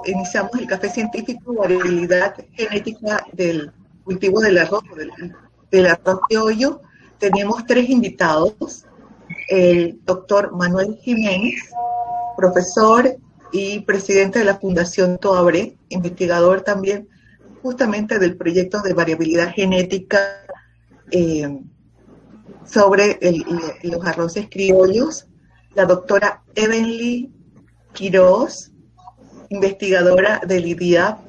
Iniciamos el café científico, variabilidad genética del cultivo del arroz, del arroz criollo. Tenemos tres invitados: el doctor Manuel Jiménez, profesor y presidente de la Fundación Toabré, investigador también justamente del proyecto de variabilidad genética sobre los arroces criollos; la doctora Evenly Quiroz, investigadora del IDIAP,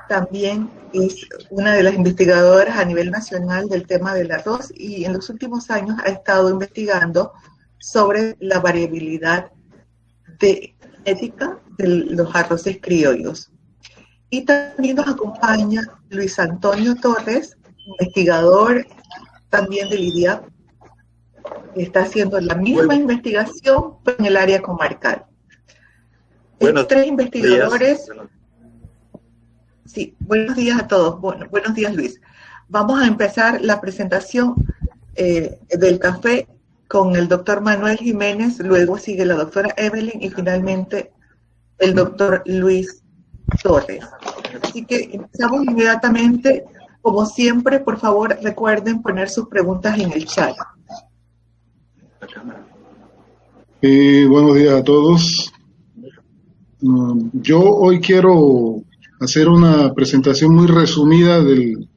también es una de las investigadoras a nivel nacional del tema del arroz y en los últimos años ha estado investigando sobre la variabilidad genética de los arroces criollos. Y también nos acompaña Luis Antonio Torres, investigador también del IDIAP, que está haciendo la misma investigación pero en el área comarcal. Tres investigadores. Sí, buenos días a todos. Bueno, buenos días, Luis. Vamos a empezar la presentación del café con el doctor Manuel Jiménez, luego sigue la doctora Evelyn y finalmente el doctor Luis Torres. Así que empezamos inmediatamente. Como siempre, por favor, recuerden poner sus preguntas en el chat. Buenos días a todos. Yo hoy quiero hacer una presentación muy resumida del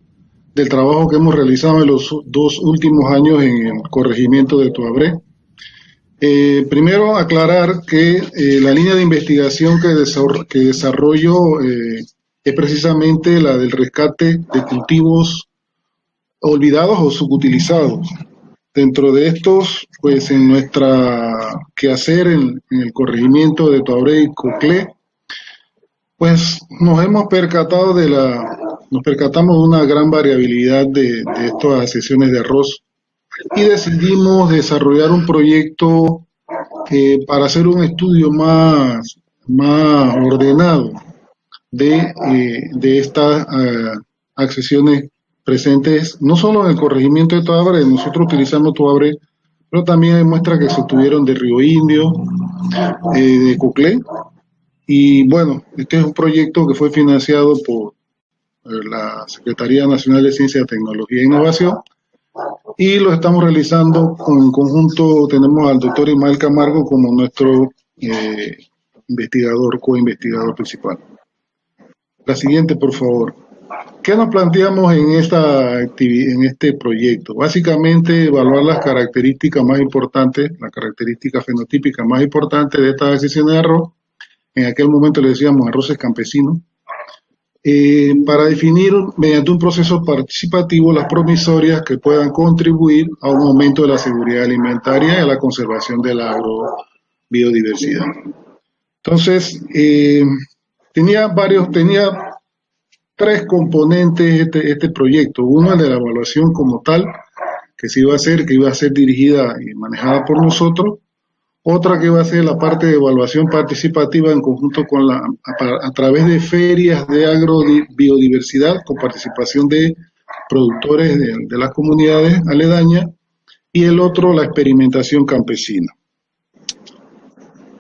trabajo que hemos realizado en los 2 últimos años en el corregimiento de Toabré. Primero aclarar que la línea de investigación que desarrollo es precisamente la del rescate de cultivos olvidados o subutilizados. Dentro de estos, pues en nuestra quehacer en el corregimiento de Toabré y Coclé, pues nos percatamos de una gran variabilidad de estas sesiones de arroz y decidimos desarrollar un proyecto para hacer un estudio más ordenado de estas accesiones presentes, no solo en el corregimiento de Toabré. Nosotros utilizamos Toabré, pero también hay muestras que se obtuvieron de Río Indio, de Coclé, y bueno, este es un proyecto que fue financiado por la Secretaría Nacional de Ciencia, Tecnología e Innovación, y lo estamos realizando en conjunto. Tenemos al doctor Ismael Camargo como nuestro co-investigador principal. La siguiente, por favor. ¿Qué nos planteamos en este proyecto? Básicamente, evaluar las características más importantes, las características fenotípicas más importantes de estas sesiones de arroz. En aquel momento le decíamos arroces campesinos, para definir mediante un proceso participativo las promisorias que puedan contribuir a un aumento de la seguridad alimentaria y a la conservación de la agrobiodiversidad. Entonces, tenía 3 componentes este proyecto. Uno, el de la evaluación como tal, que iba a ser dirigida y manejada por nosotros. Otra que iba a ser la parte de evaluación participativa en conjunto con a través de ferias de agrobiodiversidad con participación de productores de las comunidades aledañas, y el otro, la experimentación campesina.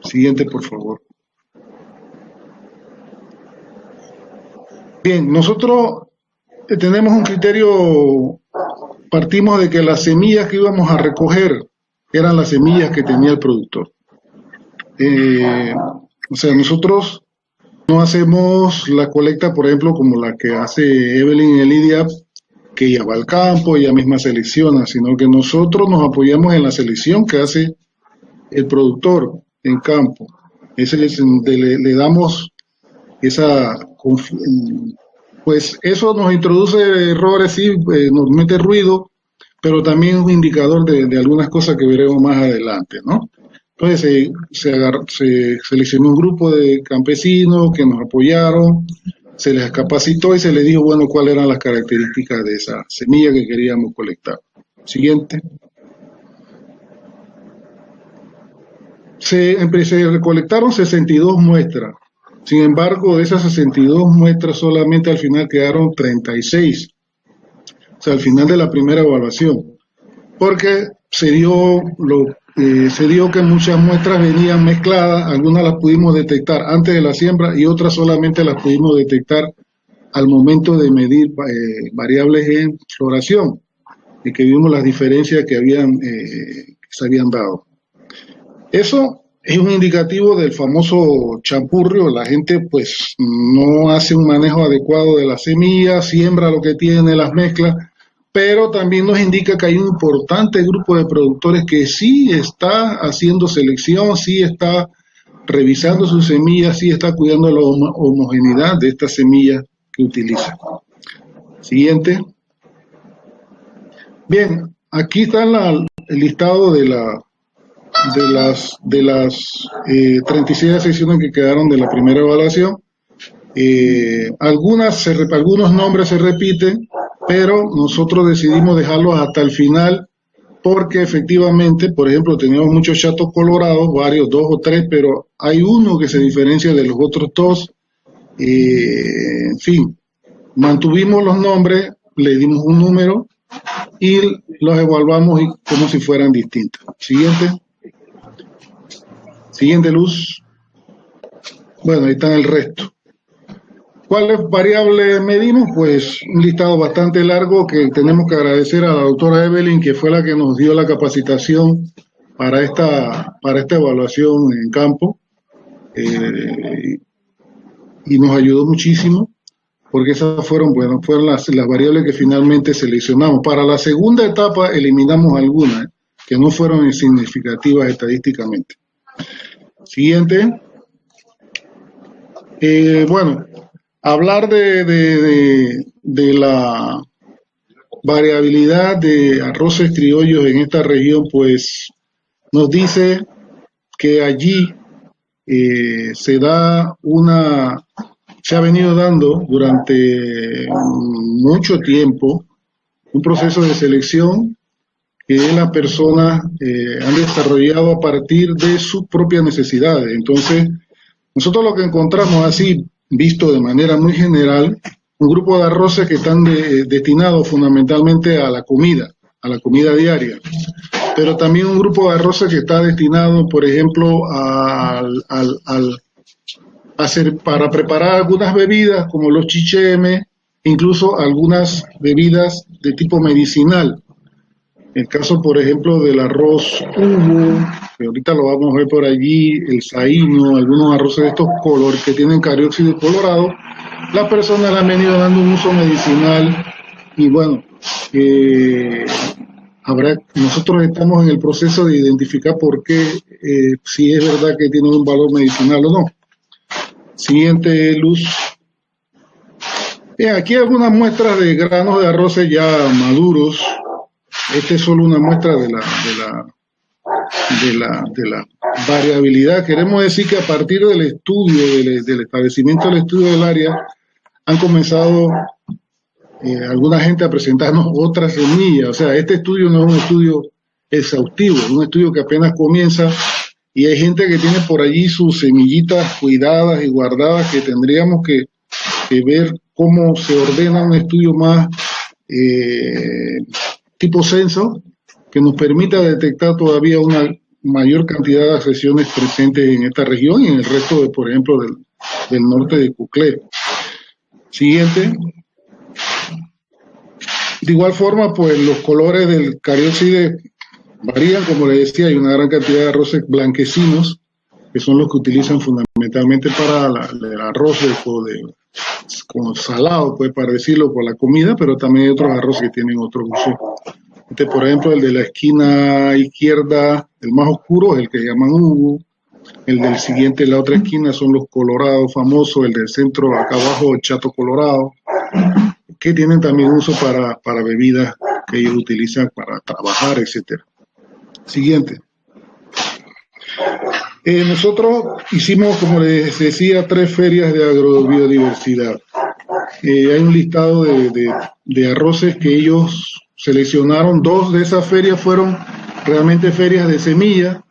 Siguiente, por favor. Bien, nosotros tenemos un criterio, partimos de que las semillas que íbamos a recoger eran las semillas que tenía el productor. O sea, nosotros no hacemos la colecta, por ejemplo, como la que hace Evelyn en el IDIAP, que ella va al campo, ella misma selecciona, sino que nosotros nos apoyamos en la selección que hace el productor en campo. Le damos pues eso nos introduce errores, sí, nos mete ruido, pero también es un indicador de algunas cosas que veremos más adelante, ¿no? Entonces se seleccionó un grupo de campesinos que nos apoyaron, se les capacitó y se les dijo, bueno, cuáles eran las características de esa semilla que queríamos colectar. Siguiente. Se recolectaron 62 muestras. Sin embargo, de esas 62 muestras solamente al final quedaron 36. O sea, al final de la primera evaluación. Porque se dio se dio que muchas muestras venían mezcladas, algunas las pudimos detectar antes de la siembra y otras solamente las pudimos detectar al momento de medir variables en floración, y que vimos las diferencias que se habían dado. Eso es un indicativo del famoso champurrio. La gente pues no hace un manejo adecuado de las semillas, siembra lo que tiene, las mezcla, pero también nos indica que hay un importante grupo de productores que sí está haciendo selección, sí está revisando sus semillas, sí está cuidando la homogeneidad de estas semillas que utiliza. Siguiente. Bien, aquí está el listado de las 36 sesiones que quedaron de la primera evaluación. Algunos nombres se repiten, pero nosotros decidimos dejarlos hasta el final porque efectivamente, por ejemplo, teníamos muchos chatos colorados, varios, 2 o 3, pero hay uno que se diferencia de los otros 2. En fin, mantuvimos los nombres, le dimos un número y los evaluamos como si fueran distintos. Siguiente luz. Bueno, ahí están el resto. ¿Cuáles variables medimos? Pues un listado bastante largo que tenemos que agradecer a la doctora Evelyn, que fue la que nos dio la capacitación para esta evaluación en campo, y nos ayudó muchísimo, porque esas fueron las variables que finalmente seleccionamos. Para la segunda etapa eliminamos algunas que no fueron significativas estadísticamente. Siguiente. Bueno, hablar de la variabilidad de arroces criollos en esta región, pues nos dice que allí se ha venido dando durante mucho tiempo un proceso de selección que las personas han desarrollado a partir de sus propias necesidades. Entonces, nosotros lo que encontramos así, visto de manera muy general, un grupo de arroces que están destinados fundamentalmente a la comida diaria, pero también un grupo de arroces que está destinado, por ejemplo, para preparar algunas bebidas como los chichemes, incluso algunas bebidas de tipo medicinal. El caso, por ejemplo, del arroz Hugo, que ahorita lo vamos a ver por allí, el saíno, algunos arroces de estos colores que tienen carióxido colorado, las personas le han venido dando un uso medicinal y bueno, nosotros estamos en el proceso de identificar por qué, si es verdad que tienen un valor medicinal o no. Siguiente luz. Aquí hay algunas muestras de granos de arroces ya maduros. Esta es solo una muestra de la variabilidad. Queremos decir que a partir del estudio, del establecimiento del estudio del área, han comenzado alguna gente a presentarnos otras semillas. O sea, este estudio no es un estudio exhaustivo, es un estudio que apenas comienza y hay gente que tiene por allí sus semillitas cuidadas y guardadas que tendríamos que ver cómo se ordena un estudio más tipo censo, que nos permita detectar todavía una mayor cantidad de accesiones presentes en esta región y en el resto, por ejemplo, del norte de Cuclé. Siguiente. De igual forma, pues los colores del cariópside varían, como les decía, hay una gran cantidad de arroces blanquecinos, que son los que utilizan fundamentalmente para el arroz como salado, pues para decirlo, por la comida, pero también hay otros arroces que tienen otro uso. Por ejemplo, el de la esquina izquierda, el más oscuro, es el que llaman Hugo. El del siguiente, la otra esquina, son los colorados famosos. El del centro, acá abajo, el chato colorado, que tienen también uso para bebidas que ellos utilizan para trabajar, etcétera. Siguiente. Nosotros hicimos, como les decía, 3 ferias de agrobiodiversidad. Hay un listado de arroces que ellos seleccionaron. 2 de esas ferias fueron realmente ferias de semilla.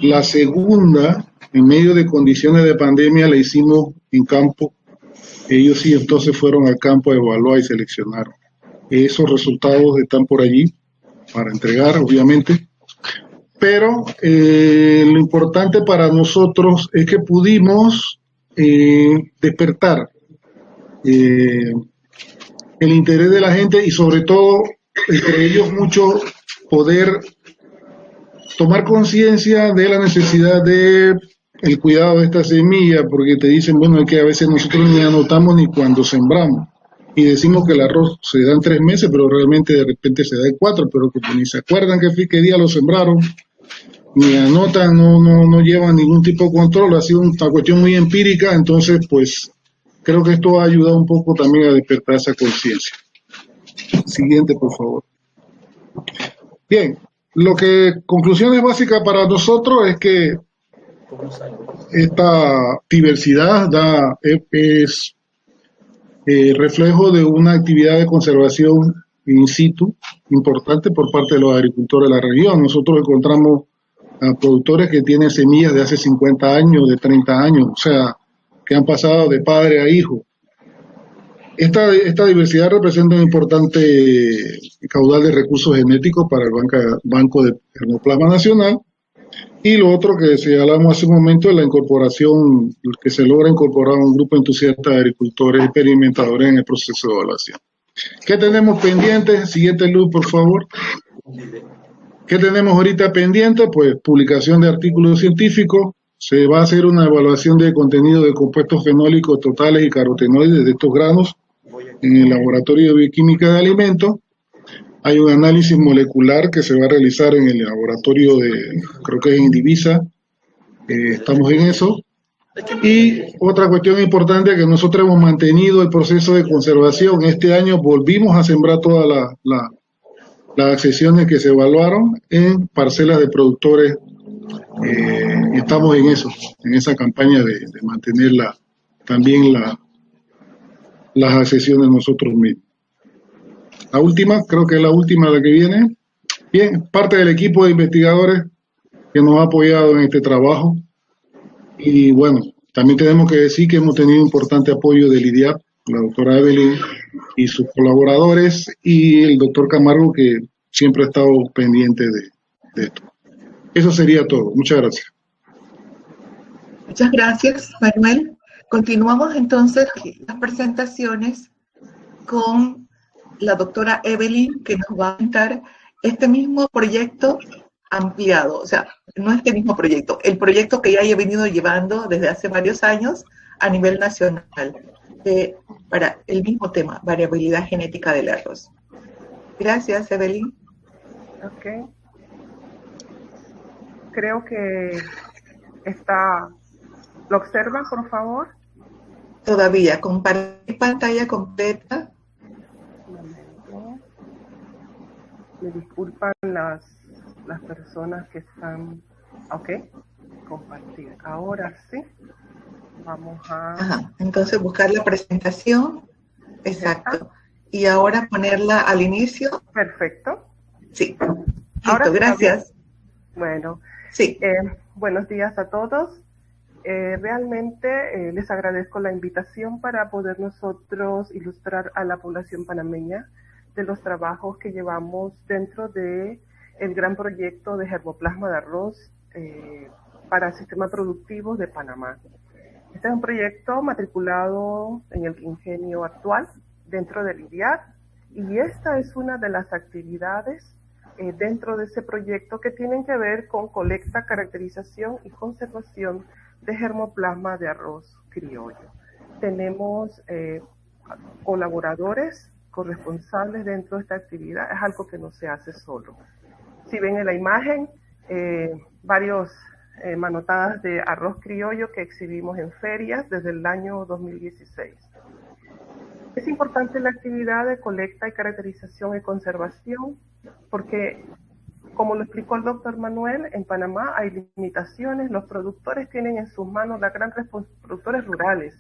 La segunda, en medio de condiciones de pandemia, la hicimos en campo. Ellos sí entonces fueron al campo a evaluar y seleccionaron. Esos resultados están por allí para entregar, obviamente. pero lo importante para nosotros es que pudimos despertar el interés de la gente y sobre todo entre ellos mucho poder tomar conciencia de la necesidad de el cuidado de esta semilla, porque te dicen, bueno, es que a veces nosotros ni anotamos ni cuando sembramos y decimos que el arroz se da en 3 meses, pero realmente de repente se da en 4, pero que ni se acuerdan qué día lo sembraron, ni anotan, no llevan ningún tipo de control, ha sido una cuestión muy empírica, entonces pues creo que esto ha ayudado un poco también a despertar esa conciencia. Siguiente, por favor. Bien, conclusiones básicas para nosotros es que esta diversidad es reflejo de una actividad de conservación in situ importante por parte de los agricultores de la región. Nosotros encontramos a productores que tienen semillas de hace 50 años, de 30 años, o sea, que han pasado de padre a hijo. Esta diversidad representa un importante caudal de recursos genéticos para el Banco de Germoplasma Nacional. Y lo otro que señalamos hace un momento es la incorporación, que se logra incorporar a un grupo entusiasta de agricultores y experimentadores en el proceso de evaluación. ¿Qué tenemos pendiente? Siguiente luz, por favor. ¿Qué tenemos ahorita pendiente? Pues publicación de artículos científicos. Se va a hacer una evaluación de contenido de compuestos fenólicos totales y carotenoides de estos granos en el Laboratorio de Bioquímica de Alimentos. Hay un análisis molecular que se va a realizar en el laboratorio creo que es en Divisa, estamos en eso. Y otra cuestión importante es que nosotros hemos mantenido el proceso de conservación. Este año volvimos a sembrar todas las accesiones que se evaluaron en parcelas de productores. Estamos en eso, en esa campaña de mantener también las accesiones nosotros mismos. La última, creo que es la última la que viene. Bien, parte del equipo de investigadores que nos ha apoyado en este trabajo. Y bueno, también tenemos que decir que hemos tenido importante apoyo del IDIAP, la doctora Evelyn y sus colaboradores, y el doctor Camargo, que siempre ha estado pendiente de esto. Eso sería todo. Muchas gracias. Muchas gracias, Manuel. Continuamos entonces las presentaciones con la doctora Evelyn, que nos va a contar este mismo proyecto ampliado, o sea, no este mismo proyecto, el proyecto que ya he venido llevando desde hace varios años a nivel nacional, para el mismo tema, variabilidad genética del arroz. Gracias, Evelyn. Ok. Creo que ¿lo observan, por favor? Todavía, compartir pantalla completa. Me disculpan las personas que están... Ok, compartir. Ahora sí, vamos a... Ajá, entonces buscar la presentación. Exacto. Y ahora ponerla al inicio. Perfecto. Sí. Ahora listo, gracias. Bueno, sí. Buenos días a todos. Realmente les agradezco la invitación para poder nosotros ilustrar a la población panameña de los trabajos que llevamos dentro de el gran proyecto de germoplasma de arroz para sistemas productivos de Panamá. Este es un proyecto matriculado en el quinquenio actual dentro del IDIAP, y esta es una de las actividades dentro de ese proyecto que tienen que ver con colecta, caracterización y conservación de germoplasma de arroz criollo. Tenemos colaboradores corresponsables dentro de esta actividad, es algo que no se hace solo. Si ven en la imagen, varios manotadas de arroz criollo que exhibimos en ferias desde el año 2016. Es importante la actividad de colecta y caracterización y conservación porque, como lo explicó el doctor Manuel, en Panamá hay limitaciones. Los productores tienen en sus manos productores rurales,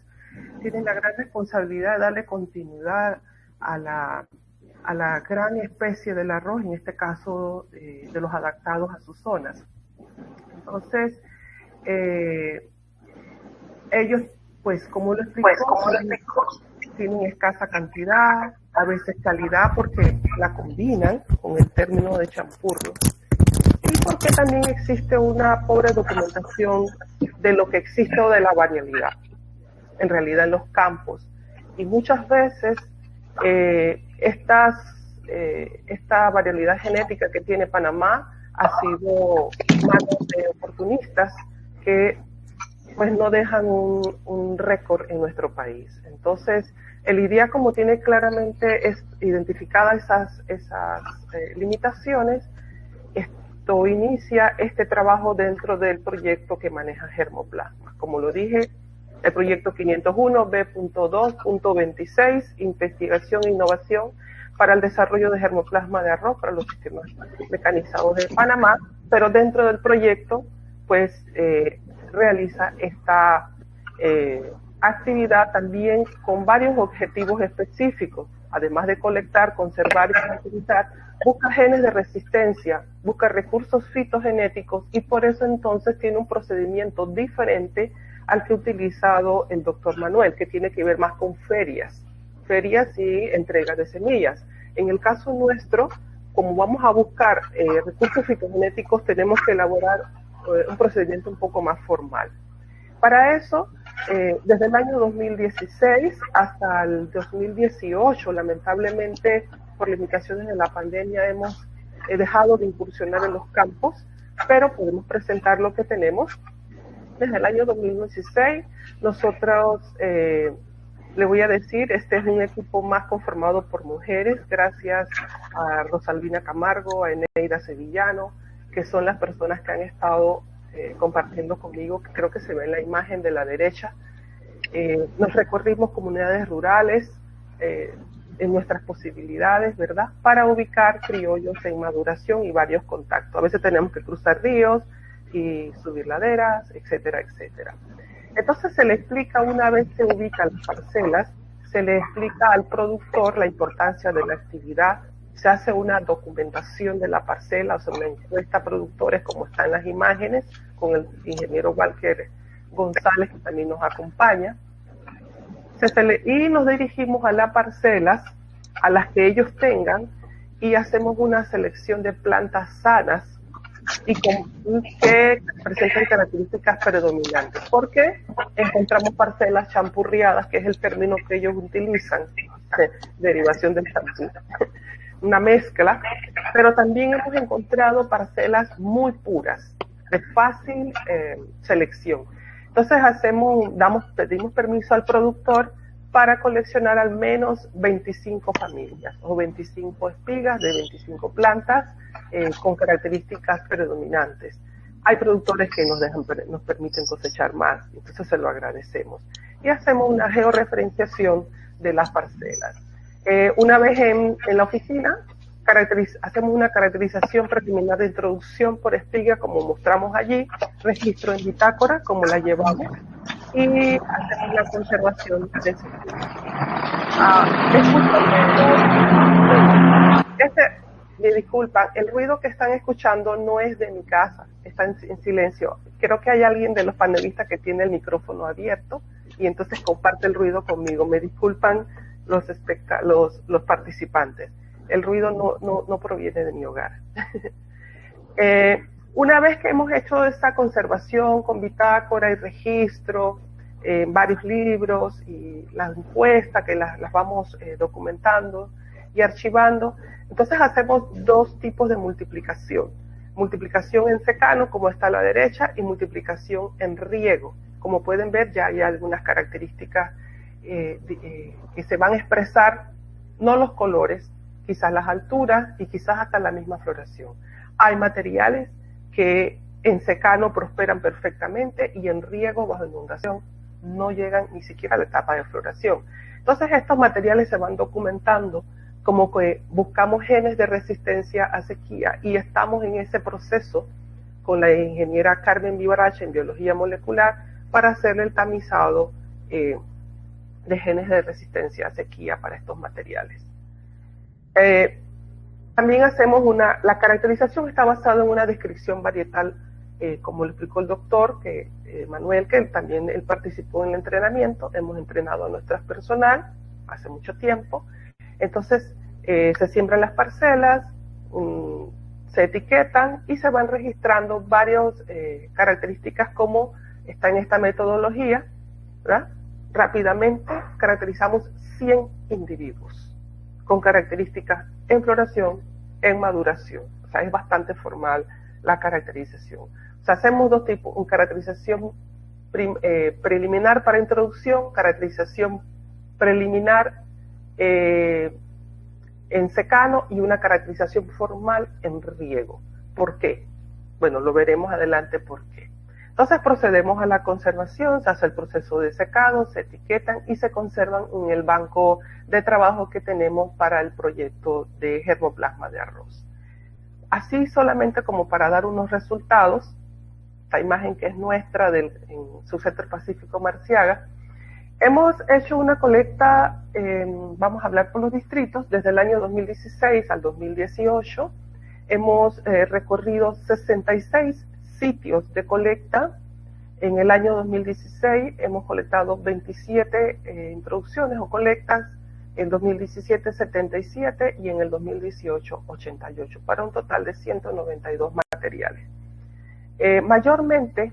tienen la gran responsabilidad de darle continuidad a la gran especie del arroz, en este caso de los adaptados a sus zonas. Entonces, ellos, pues, como lo explicó, tienen escasa cantidad, a veces calidad, porque la combinan con el término de champurro. y porque también existe una pobre documentación de lo que existe o de la variabilidad, en realidad en los campos. Y muchas veces esta variabilidad genética que tiene Panamá ha sido manos de oportunistas que pues no dejan un récord en nuestro país. Entonces, el IDIA, como tiene claramente identificadas esas limitaciones, esto inicia este trabajo dentro del proyecto que maneja Germoplasma. Como lo dije, el proyecto 501 B.2.26, investigación e innovación para el desarrollo de germoplasma de arroz para los sistemas mecanizados de Panamá, pero dentro del proyecto, pues, realiza esta actividad también con varios objetivos específicos. Además de colectar, conservar y utilizar, busca genes de resistencia, busca recursos fitogenéticos, y por eso entonces tiene un procedimiento diferente al que ha utilizado el doctor Manuel, que tiene que ver más con ferias y entrega de semillas. En el caso nuestro, como vamos a buscar recursos fitogenéticos, tenemos que elaborar un procedimiento un poco más formal. Para eso, desde el año 2016 hasta el 2018, lamentablemente, por limitaciones de la pandemia, hemos dejado de incursionar en los campos, pero podemos presentar lo que tenemos. Desde el año 2016, nosotros, le voy a decir, este es un equipo más conformado por mujeres, gracias a Rosalvina Camargo, a Eneida Sevillano, que son las personas que han estado compartiendo conmigo, que creo que se ve en la imagen de la derecha. Nos recorrimos comunidades rurales en nuestras posibilidades, ¿verdad?, para ubicar criollos en maduración y varios contactos. A veces tenemos que cruzar ríos y subir laderas, etcétera, etcétera. Entonces se le explica, una vez se ubican las parcelas, se le explica al productor la importancia de la actividad, se hace una documentación de la parcela, o sea, una encuesta a productores, como están las imágenes, con el ingeniero Walker González, que también nos acompaña. Y nos dirigimos a las parcelas, a las que ellos tengan, y hacemos una selección de plantas sanas y que presentan características predominantes. ¿Por qué? Encontramos parcelas champurriadas, que es el término que ellos utilizan, derivación del champú, una mezcla, pero también hemos encontrado parcelas muy puras, de fácil selección. Entonces pedimos permiso al productor para coleccionar al menos 25 familias o 25 espigas de 25 plantas con características predominantes. Hay productores que nos permiten cosechar más, entonces se lo agradecemos. Y hacemos una georreferenciación de las parcelas. Una vez en la oficina, hacemos una caracterización preliminar de introducción por espiga, como mostramos allí, registro en bitácora, como la llevamos, y hacemos la conservación de ese me disculpan, el ruido que están escuchando no es de mi casa, está en silencio. Creo que hay alguien de los panelistas que tiene el micrófono abierto y entonces comparte el ruido conmigo. Me disculpan los participantes. El ruido no proviene de mi hogar. Una vez que hemos hecho esta conservación con bitácora y registro, varios libros y las encuestas que las vamos documentando y archivando, entonces hacemos dos tipos de multiplicación. Multiplicación en secano, como está a la derecha, y multiplicación en riego. Como pueden ver, ya hay algunas características que se van a expresar, no los colores, quizás las alturas y quizás hasta la misma floración. Hay materiales que en secano prosperan perfectamente y en riego bajo inundación no llegan ni siquiera a la etapa de floración. Entonces estos materiales se van documentando como que buscamos genes de resistencia a sequía y estamos en ese proceso con la ingeniera Carmen Vivaracha en biología molecular para hacer el tamizado de genes de resistencia a sequía para estos materiales. También hacemos la caracterización está basada en una descripción varietal, como lo explicó el doctor Manuel, que también él participó en el entrenamiento. Hemos entrenado a nuestro personal hace mucho tiempo. Entonces se siembran las parcelas, se etiquetan y se van registrando varias características como está en esta metodología, ¿verdad? Rápidamente caracterizamos 100 individuos con características en floración, en maduración. O sea, es bastante formal la caracterización. O sea, hacemos dos tipos, una caracterización preliminar para introducción, caracterización preliminar en secano y una caracterización formal en riego. ¿Por qué? Bueno, lo veremos adelante por qué. Entonces procedemos a la conservación, se hace el proceso de secado, se etiquetan y se conservan en el banco de trabajo que tenemos para el proyecto de germoplasma de arroz. Así solamente como para dar unos resultados, esta imagen que es nuestra en Subsector Pacífico Marciaga, hemos hecho una colecta, vamos a hablar por los distritos, desde el año 2016 al 2018, hemos recorrido 66 sitios de colecta. En el año 2016 hemos colectado 27 introducciones o colectas, en 2017 77 y en el 2018 88, para un total de 192 materiales. Mayormente,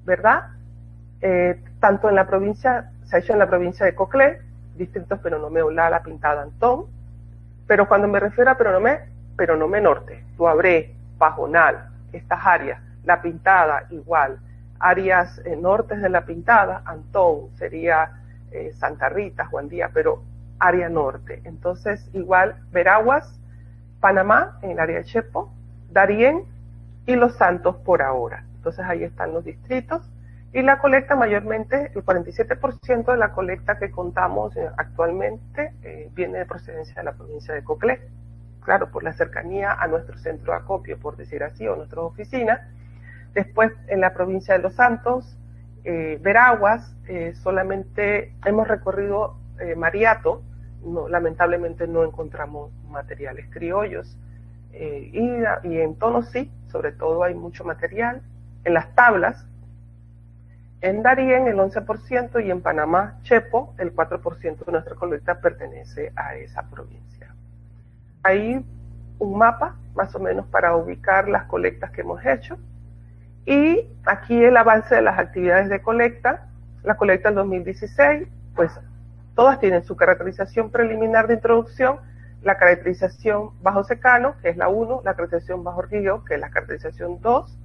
¿verdad? Tanto en la provincia, se ha hecho en la provincia de Coclé, distritos Peronomé, Olala, Pintada, Antón, pero cuando me refiero a Peronomé Norte, Tuabré, Pajonal, estas áreas, La Pintada igual, áreas nortes de La Pintada, Antón sería Santa Rita, Juan Díaz, pero área norte. Entonces igual Veraguas, Panamá en el área de Chepo, Darién y Los Santos por ahora. Entonces ahí están los distritos. Y la colecta mayormente, el 47% de la colecta que contamos actualmente viene de procedencia de la provincia de Coclé. Claro, por la cercanía a nuestro centro de acopio, por decir así, o nuestras oficinas. Después, en la provincia de Los Santos, Veraguas, solamente hemos recorrido Mariato, no, lamentablemente no encontramos materiales criollos. Y en Tono sí, sobre todo hay mucho material. En las tablas, en Darién el 11% y en Panamá, Chepo, el 4% de nuestra colecta pertenece a esa provincia. Hay un mapa, más o menos, para ubicar las colectas que hemos hecho. Y aquí el avance de las actividades de colecta. La colecta del 2016, pues todas tienen su caracterización preliminar de introducción, la caracterización bajo secano, que es la 1, la caracterización bajo riego, que es la caracterización 2.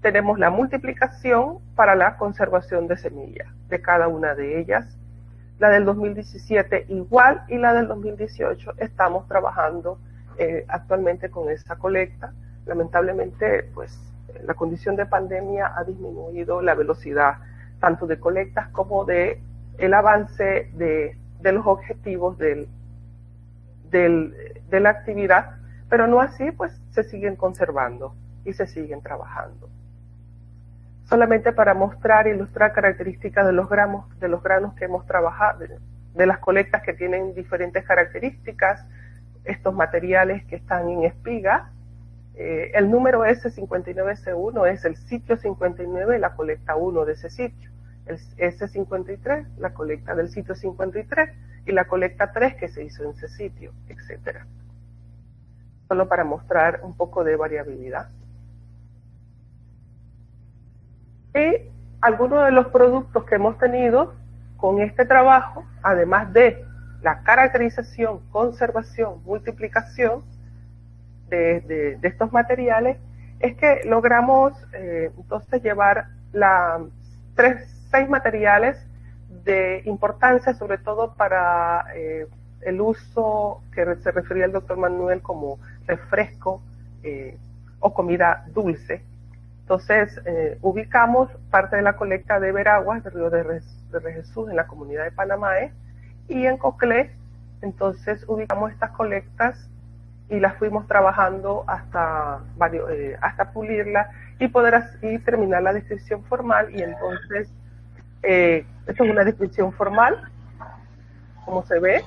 Tenemos la multiplicación para la conservación de semillas de cada una de ellas. La del 2017 igual y la del 2018 estamos trabajando actualmente con esa colecta. Lamentablemente, pues la condición de pandemia ha disminuido la velocidad tanto de colectas como de el avance de los objetivos de la actividad, pero no así, pues se siguen conservando y se siguen trabajando. Solamente para mostrar e ilustrar características de los granos que hemos trabajado, de las colectas que tienen diferentes características, estos materiales que están en espiga. El número S59C1 es el sitio 59, la colecta 1 de ese sitio. El S53, la colecta del sitio 53, y la colecta 3 que se hizo en ese sitio, etc. Solo para mostrar un poco de variabilidad. Y algunos de los productos que hemos tenido con este trabajo, además de la caracterización, conservación, multiplicación de estos materiales, es que logramos entonces llevar 6 materiales de importancia, sobre todo para el uso que se refería el doctor Manuel como refresco o comida dulce. Entonces, ubicamos parte de la colecta de Veraguas, de Río de Jesús, en la comunidad de Panamá, y en Coclé, entonces ubicamos estas colectas y las fuimos trabajando hasta pulirlas y poder así terminar la descripción formal. Y entonces, esto es una descripción formal, como se ve,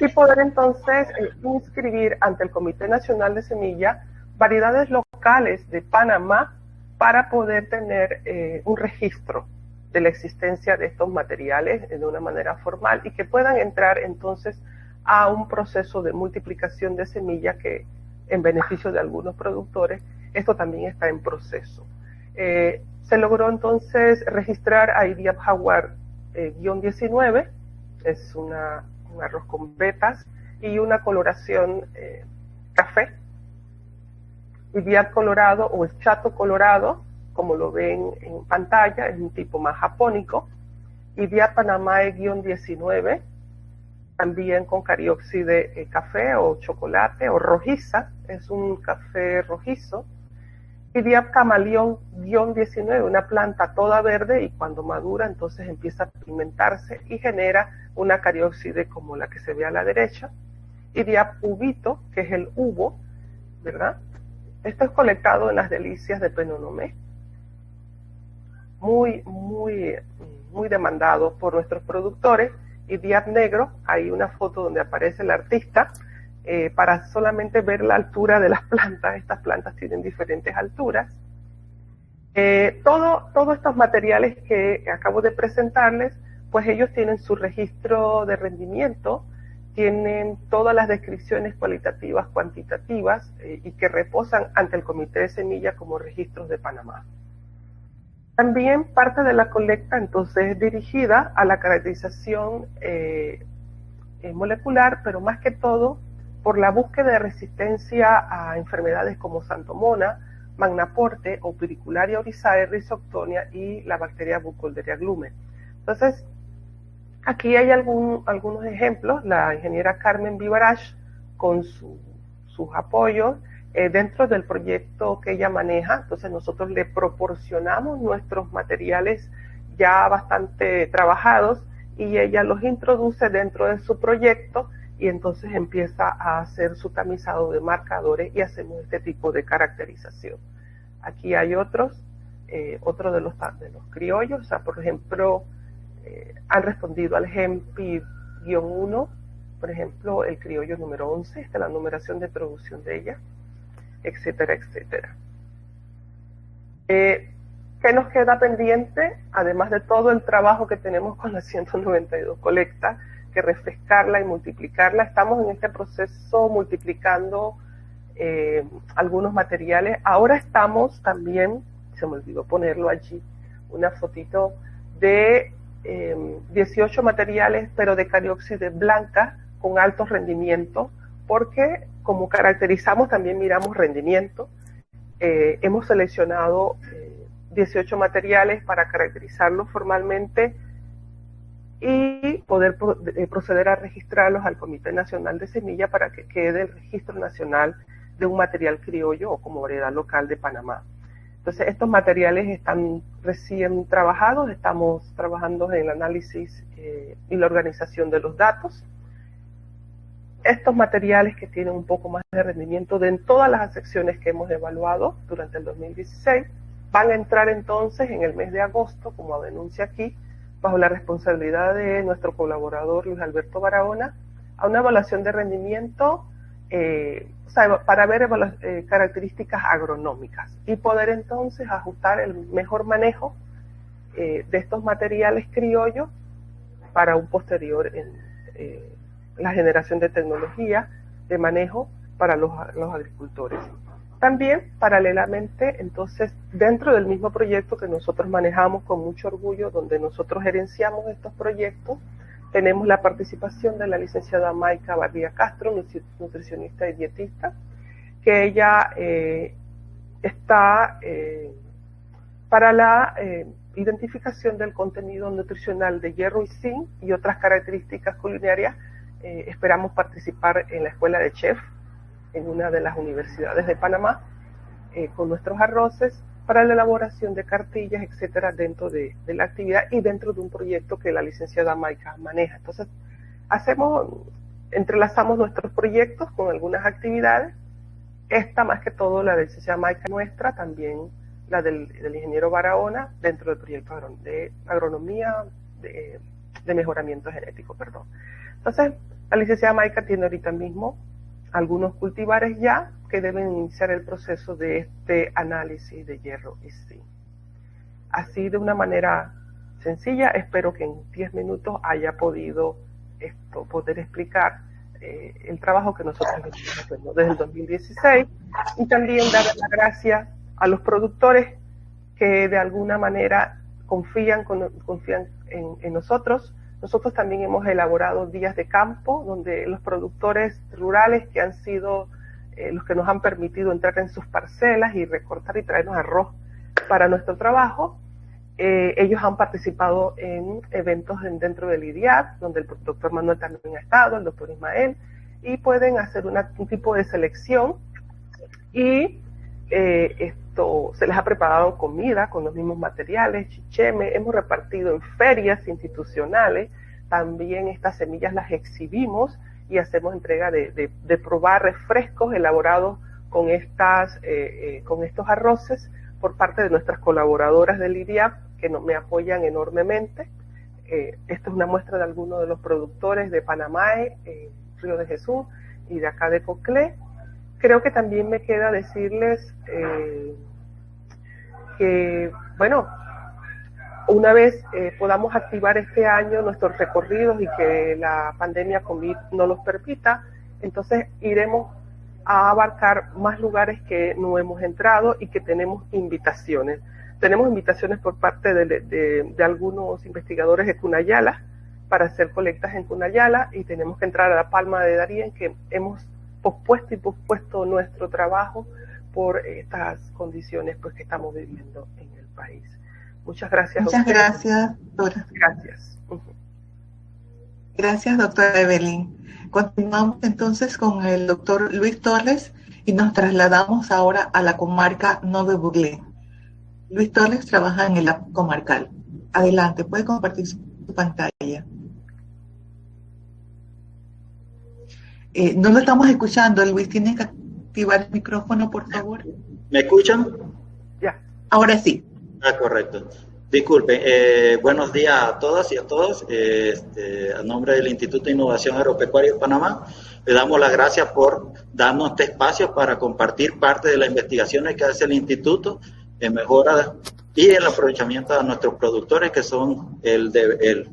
y poder entonces inscribir ante el Comité Nacional de Semilla variedades locales de Panamá para poder tener un registro de la existencia de estos materiales de una manera formal y que puedan entrar entonces a un proceso de multiplicación de semillas que en beneficio de algunos productores, esto también está en proceso. Se logró entonces registrar a IDIAP Jaguar -19, es un arroz con vetas y una coloración café. IDIAP colorado o el chato colorado, como lo ven en pantalla, es un tipo más japónico. IDIAP Panamae -19, también con carióxide café o chocolate o rojiza, es un café rojizo. IDIAP Camaleón -19, una planta toda verde y cuando madura entonces empieza a pigmentarse y genera una carióxide como la que se ve a la derecha. IDIAP Ubito, que es el uvo, ¿verdad? Esto es colectado en las delicias de Penonomé, muy demandado por nuestros productores. IDIAP Negro, hay una foto donde aparece el artista, para solamente ver la altura de las plantas. Estas plantas tienen diferentes alturas. Todos estos materiales que acabo de presentarles, pues ellos tienen su registro de rendimiento, tienen todas las descripciones cualitativas, cuantitativas, y que reposan ante el Comité de Semilla como registros de Panamá. También parte de la colecta entonces es dirigida a la caracterización molecular, pero más que todo por la búsqueda de resistencia a enfermedades como Santomona, Magnaporte, Opiricularia oryzae, Rhizoctonia y la bacteria Burkholderia glumen. Entonces, aquí hay algunos ejemplos. La ingeniera Carmen Vivarach, con sus apoyos, dentro del proyecto que ella maneja, entonces nosotros le proporcionamos nuestros materiales ya bastante trabajados y ella los introduce dentro de su proyecto y entonces empieza a hacer su tamizado de marcadores y hacemos este tipo de caracterización. Aquí hay otro de los criollos, o sea, por ejemplo, han respondido al GEMPI-1, por ejemplo, el criollo número 11, esta es la numeración de producción de ella, etcétera, etcétera. ¿Qué nos queda pendiente? Además de todo el trabajo que tenemos con la 192 colecta, que refrescarla y multiplicarla, estamos en este proceso multiplicando algunos materiales. Ahora estamos también, se me olvidó ponerlo allí, una fotito de 18 materiales, pero de carióxide blanca con alto rendimiento, porque como caracterizamos también miramos rendimiento. Hemos seleccionado 18 materiales para caracterizarlos formalmente y poder proceder a registrarlos al Comité Nacional de Semilla para que quede el registro nacional de un material criollo o como variedad local de Panamá. Entonces estos materiales están recién trabajados, estamos trabajando en el análisis y la organización de los datos. Estos materiales que tienen un poco más de rendimiento en todas las secciones que hemos evaluado durante el 2016 van a entrar entonces en el mes de agosto, como denuncia aquí, bajo la responsabilidad de nuestro colaborador Luis Alberto Barahona, a una evaluación de rendimiento, o sea, para ver características agronómicas y poder entonces ajustar el mejor manejo de estos materiales criollos para un posterior la generación de tecnología de manejo para los agricultores. También, paralelamente, entonces, dentro del mismo proyecto que nosotros manejamos con mucho orgullo, donde nosotros gerenciamos estos proyectos, tenemos la participación de la licenciada Maica Barría Castro, nutricionista y dietista, que ella está para la identificación del contenido nutricional de hierro y zinc y otras características culinarias. Esperamos participar en la escuela de chef en una de las universidades de Panamá con nuestros arroces para la elaboración de cartillas, etcétera, dentro de la actividad y dentro de un proyecto que la licenciada Maica maneja. Entonces, entrelazamos nuestros proyectos con algunas actividades. Esta, más que todo, la licenciada Maica nuestra, también la del ingeniero Barahona, dentro del proyecto de agronomía, de mejoramiento genético, perdón. Entonces, la licenciada Maica tiene ahorita mismo algunos cultivares ya que deben iniciar el proceso de este análisis de hierro y zinc. Así, de una manera sencilla, espero que en 10 minutos haya podido poder explicar el trabajo que nosotros estamos haciendo desde el 2016, y también dar las gracias a los productores que de alguna manera confían en nosotros. Nosotros también hemos elaborado días de campo, donde los productores rurales que han sido los que nos han permitido entrar en sus parcelas y recortar y traernos arroz para nuestro trabajo, ellos han participado en eventos dentro del IDIAP, donde el doctor Manuel también ha estado, el doctor Ismael, y pueden hacer un tipo de selección, y se les ha preparado comida con los mismos materiales, chicheme, hemos repartido en ferias institucionales, también estas semillas las exhibimos y hacemos entrega de probar refrescos elaborados con estos arroces por parte de nuestras colaboradoras del IDIAP, que me apoyan enormemente. Esta es una muestra de algunos de los productores de Panamá, Río de Jesús, y de acá de Coclé. Creo que también me queda decirles que, bueno, una vez podamos activar este año nuestros recorridos y que la pandemia COVID no los permita, entonces iremos a abarcar más lugares que no hemos entrado y que tenemos invitaciones. Tenemos invitaciones por parte de algunos investigadores de Cunayala para hacer colectas en Cunayala, y tenemos que entrar a la Palma de Darién, que hemos pospuesto nuestro trabajo por estas condiciones pues que estamos viviendo en el país. Muchas gracias. Muchas gracias, doctora. Gracias. Gracias, doctora Evelyn. Continuamos entonces con el doctor Luis Torres y nos trasladamos ahora a la comarca Nove Buglé. Luis Torres trabaja en el comarcal. Adelante, puede compartir su pantalla. No lo estamos escuchando, Luis, tiene que activar el micrófono, por favor. ¿Me escuchan? Ya. Ahora sí. Correcto. Disculpen, buenos días a todas y a todos. A nombre del Instituto de Innovación Agropecuaria de Panamá, le damos las gracias por darnos este espacio para compartir parte de las investigaciones que hace el Instituto en mejora y el aprovechamiento de nuestros productores, que son el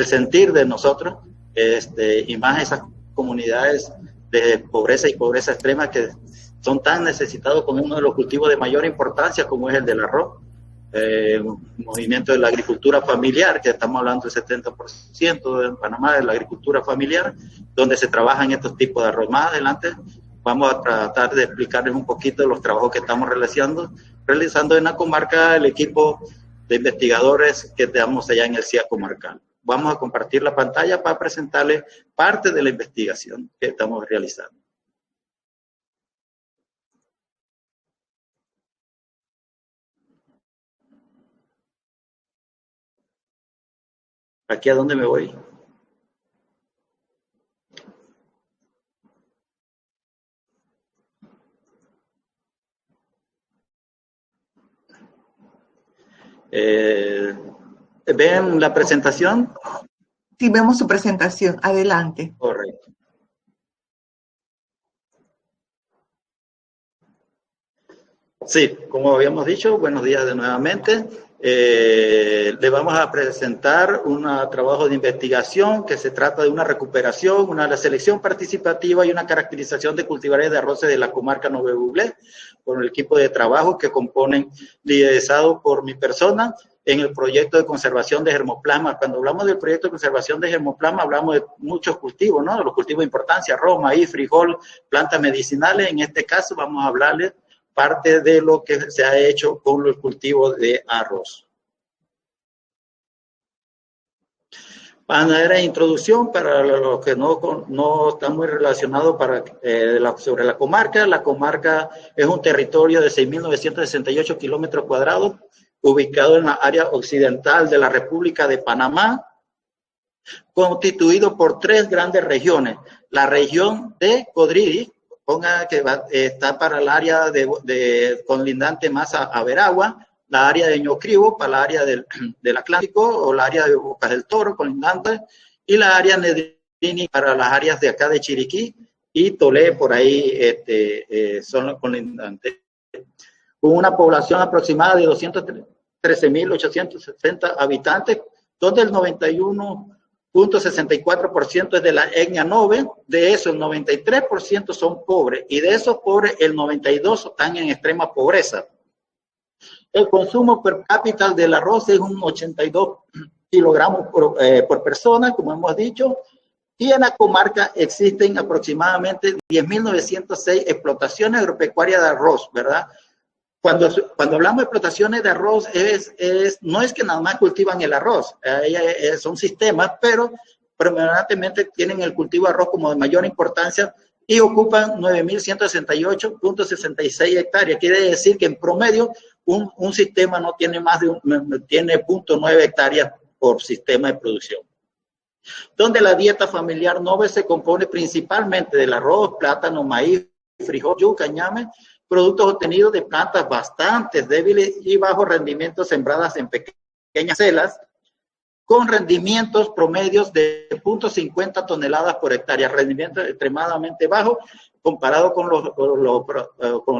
sentir de nosotros, y más esas comunidades de pobreza y pobreza extrema que son tan necesitados con uno de los cultivos de mayor importancia como es el del arroz. Movimiento de la agricultura familiar, que estamos hablando del 70% en Panamá de la agricultura familiar, donde se trabajan estos tipos de arroz. Más adelante vamos a tratar de explicarles un poquito de los trabajos que estamos realizando en la comarca, el equipo de investigadores que tenemos allá en el CIA comarcal. Vamos a compartir la pantalla para presentarles parte de la investigación que estamos realizando. ¿Aquí a dónde me voy? ¿Ven la presentación? Sí, vemos su presentación. Adelante. Correcto. Sí, como habíamos dicho, buenos días de nuevamente. Le vamos a presentar un trabajo de investigación que se trata de una recuperación, una selección participativa y una caracterización de cultivares de arroces de la comarca Nove Buglé, con el equipo de trabajo que componen, liderizado por mi persona, en el proyecto de conservación de germoplasma. Cuando hablamos del proyecto de conservación de germoplasma, hablamos de muchos cultivos, ¿no? Los cultivos de importancia, arroz, maíz, frijol, plantas medicinales. En este caso vamos a hablarles parte de lo que se ha hecho con los cultivos de arroz. Manera de introducción para los que no están muy relacionados sobre la comarca. La comarca es un territorio de 6.968 kilómetros cuadrados, ubicado en la área occidental de la República de Panamá, constituido por 3 grandes regiones. La región de Codriri, que está para el área conlindante más a Veragua, la área de Ñocribo para el área del Atlántico, o la área de Bocas del Toro, colindante, y la área Nedrini para las áreas de acá de Chiriquí, y Tolé, por ahí son los colindantes. Con una población aproximada de 213.860 habitantes, donde el 91% 0.64% es de la etnia Nobe, de eso el 93% son pobres, y de esos pobres el 92% están en extrema pobreza. El consumo per cápita del arroz es un 82 kilogramos por persona, como hemos dicho, y en la comarca existen aproximadamente 10.906 explotaciones agropecuarias de arroz, ¿verdad? Cuando hablamos de explotaciones de arroz, no es que nada más cultivan el arroz, son sistemas, pero predominantemente tienen el cultivo de arroz como de mayor importancia y ocupan 9.168.66 hectáreas. Quiere decir que en promedio un sistema no tiene tiene 0.9 hectáreas por sistema de producción. Donde la dieta familiar Nobe se compone principalmente del arroz, plátano, maíz, frijol, yuca, ñame, productos obtenidos de plantas bastante débiles y bajo rendimiento sembradas en pequeñas celas, con rendimientos promedios de 0.50 toneladas por hectárea, rendimiento extremadamente bajo comparado con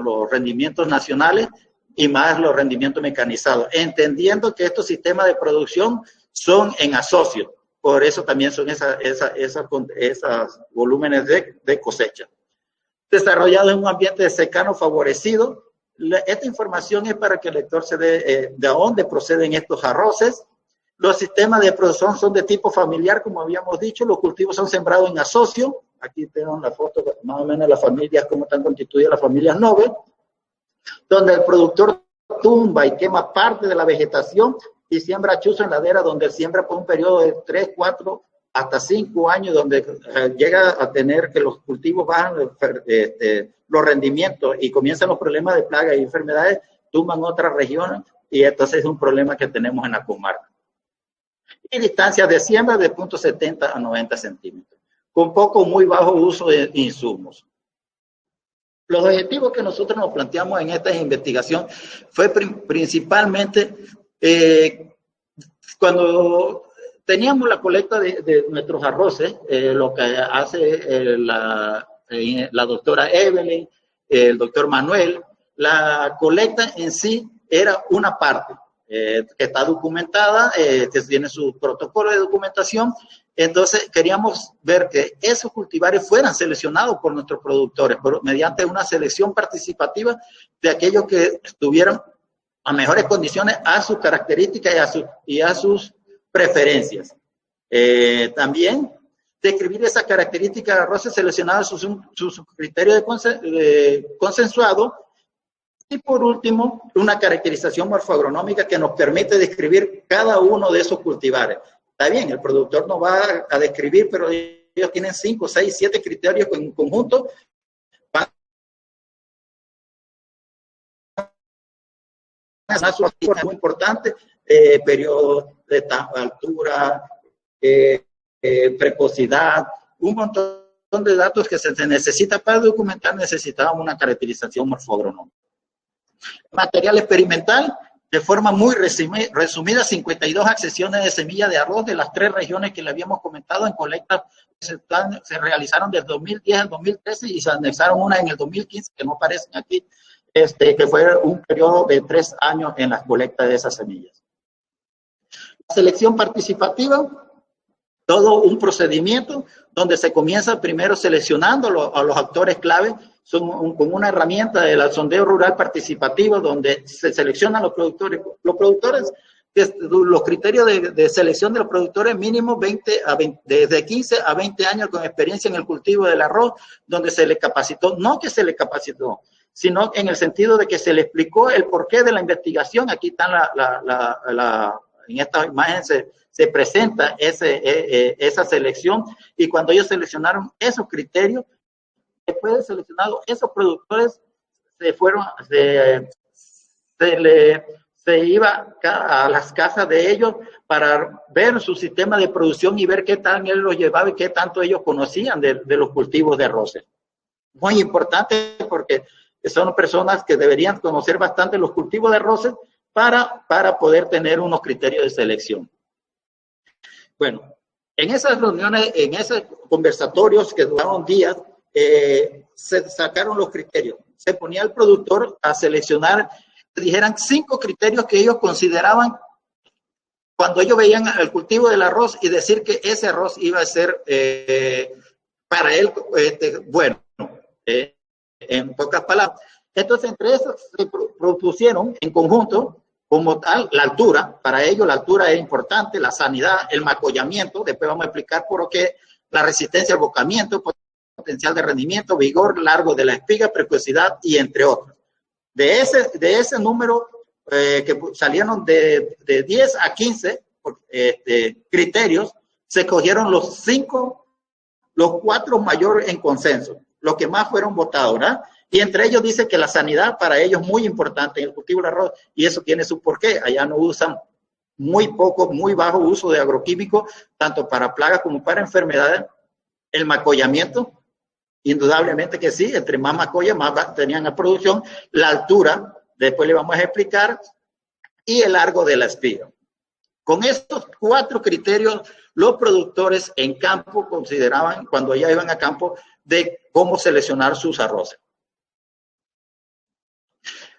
los rendimientos nacionales y más los rendimientos mecanizados, entendiendo que estos sistemas de producción son en asocio, por eso también son esos volúmenes de cosecha. Desarrollado en un ambiente secano favorecido. Esta información es para que el lector se dé de dónde proceden estos arroces. Los sistemas de producción son de tipo familiar, como habíamos dicho. Los cultivos son sembrados en asocio. Aquí tenemos la foto más o menos de las familias, cómo están constituidas las familias Nobe, donde el productor tumba y quema parte de la vegetación y siembra chuzo en ladera, donde siembra por un periodo de 3, 4, hasta 5 años, donde llega a tener que los cultivos bajan los rendimientos y comienzan los problemas de plagas y enfermedades, tumban otras regiones y entonces es un problema que tenemos en la comarca. Y distancias de siembra de 0.70 a 90 centímetros, con poco o muy bajo uso de insumos. Los objetivos que nosotros nos planteamos en esta investigación fue principalmente cuando teníamos la colecta de nuestros arroces, lo que hace la doctora Evelyn, el doctor Manuel, la colecta en sí era una parte que está documentada, que tiene su protocolo de documentación. Entonces queríamos ver que esos cultivares fueran seleccionados por nuestros productores, mediante una selección participativa de aquellos que estuvieran a mejores condiciones a sus características y a sus preferencias. También describir esas características de arroces seleccionadas, sus criterios consensuados. Y por último, una caracterización morfoagronómica que nos permite describir cada uno de esos cultivares. Está bien, el productor no va a describir, pero ellos tienen 5, 6, 7 criterios en conjunto. Muy importante, periodo de altura, precocidad, un montón de datos que se necesita para documentar. Necesitamos una caracterización morfoagronómica. Material experimental, de forma muy resumida, 52 accesiones de semilla de arroz de las 3 regiones que le habíamos comentado en colectas se realizaron del 2010 al 2013 y se anexaron una en el 2015 que no aparecen aquí, que fue un periodo de 3 años en las colectas de esas semillas. La selección participativa, todo un procedimiento donde se comienza primero seleccionando a los actores clave, con una herramienta del sondeo rural participativo donde se seleccionan los productores. Los criterios de selección de los productores mínimo desde 15 a 20 años con experiencia en el cultivo del arroz, donde se le capacitó, no que se le capacitó, sino en el sentido de que se le explicó el porqué de la investigación. Aquí está en esta imagen se presenta esa selección, y cuando ellos seleccionaron esos criterios, después de seleccionado esos productores, se iba a las casas de ellos para ver su sistema de producción y ver qué tal él los llevaba y qué tanto ellos conocían de los cultivos de arroces. Muy importante, porque son personas que deberían conocer bastante los cultivos de arroces para poder tener unos criterios de selección. Bueno, en esas reuniones, en esos conversatorios que duraron días, se sacaron los criterios. Se ponía al productor a seleccionar, dijeran 5 criterios que ellos consideraban cuando ellos veían el cultivo del arroz y decir que ese arroz iba a ser para él bueno, en pocas palabras. Entonces, entre esos se propusieron en conjunto, como tal, la altura. Para ellos la altura es importante, la sanidad, el macollamiento. Después vamos a explicar por qué la resistencia al bocamiento, potencial de rendimiento, vigor, largo de la espiga, precocidad y entre otros. De ese número que salieron de 10 a 15 criterios, se escogieron los 4 mayores en consenso, los que más fueron votados, ¿verdad? Y entre ellos dice que la sanidad para ellos es muy importante en el cultivo del arroz, y eso tiene su porqué. Allá no usan muy bajo uso de agroquímicos, tanto para plagas como para enfermedades. El macollamiento, indudablemente que sí, entre más macolla, más tenían la producción. La altura, después le vamos a explicar, y el largo de la espiga. Con estos 4 criterios, los productores en campo consideraban, cuando ya iban a campo, de cómo seleccionar sus arroces.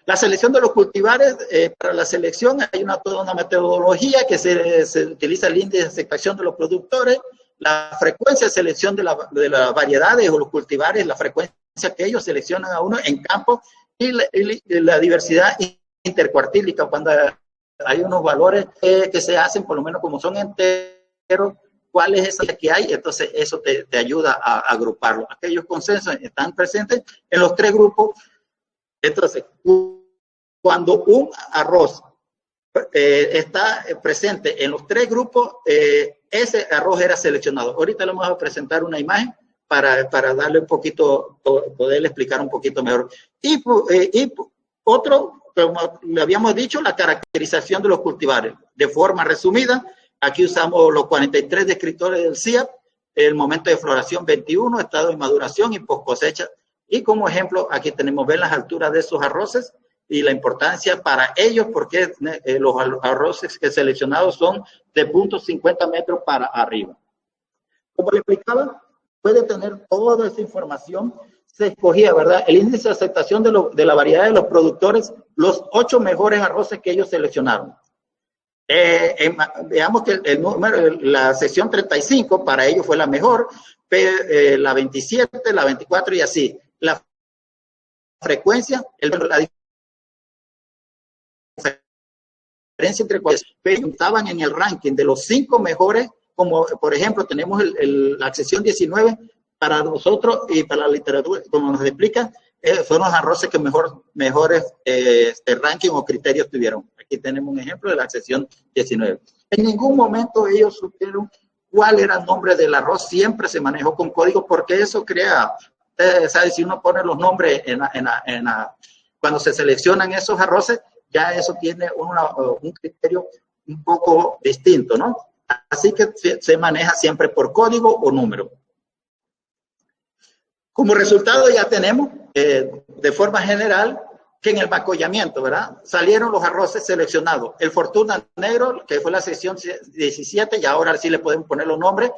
La selección de los cultivares, para la selección hay toda una metodología que se utiliza el índice de aceptación de los productores, la frecuencia de selección de las variedades o los cultivares, la frecuencia que ellos seleccionan a uno en campo y la diversidad intercuartílica, cuando hay unos valores que se hacen, por lo menos como son enteros, cuál es esa que hay, entonces eso te ayuda a agruparlo. Aquellos consensos están presentes en los 3 grupos. Entonces, cuando un arroz está presente en los 3 grupos, ese arroz era seleccionado. Ahorita le vamos a presentar una imagen para darle un poquito, poderle explicar un poquito mejor. Y otro, como le habíamos dicho, la caracterización de los cultivares. De forma resumida, aquí usamos los 43 descriptores del CIAP, el momento de floración 21, estado de maduración y post cosecha. Y como ejemplo, aquí tenemos, ven las alturas de esos arroces y la importancia para ellos, porque los arroces que seleccionados son de 0.50 metros para arriba. Como le explicaba, puede tener toda esa información. Se escogía, ¿verdad?, el índice de aceptación de la variedad de los productores, los 8 mejores arroces que ellos seleccionaron. Veamos que el número, la sección 35 para ellos fue la mejor, la 27, la 24 y así. La frecuencia, la diferencia entre cuales estaban en el ranking de los 5 mejores, como por ejemplo tenemos la sección 19 para nosotros y para la literatura, como nos explica, son los arroces que mejores ranking o criterios tuvieron. Aquí tenemos un ejemplo de la sección 19. En ningún momento ellos supieron cuál era el nombre del arroz, siempre se manejó con código, porque eso crea, ¿sabes? Si uno pone los nombres cuando se seleccionan esos arroces, ya eso tiene un criterio un poco distinto, ¿no? Así que se maneja siempre por código o número. Como resultado ya tenemos, de forma general, que en el macollamiento, ¿verdad?, salieron los arroces seleccionados. El Fortuna Negro, que fue la sección 17, y ahora sí le podemos poner los nombres.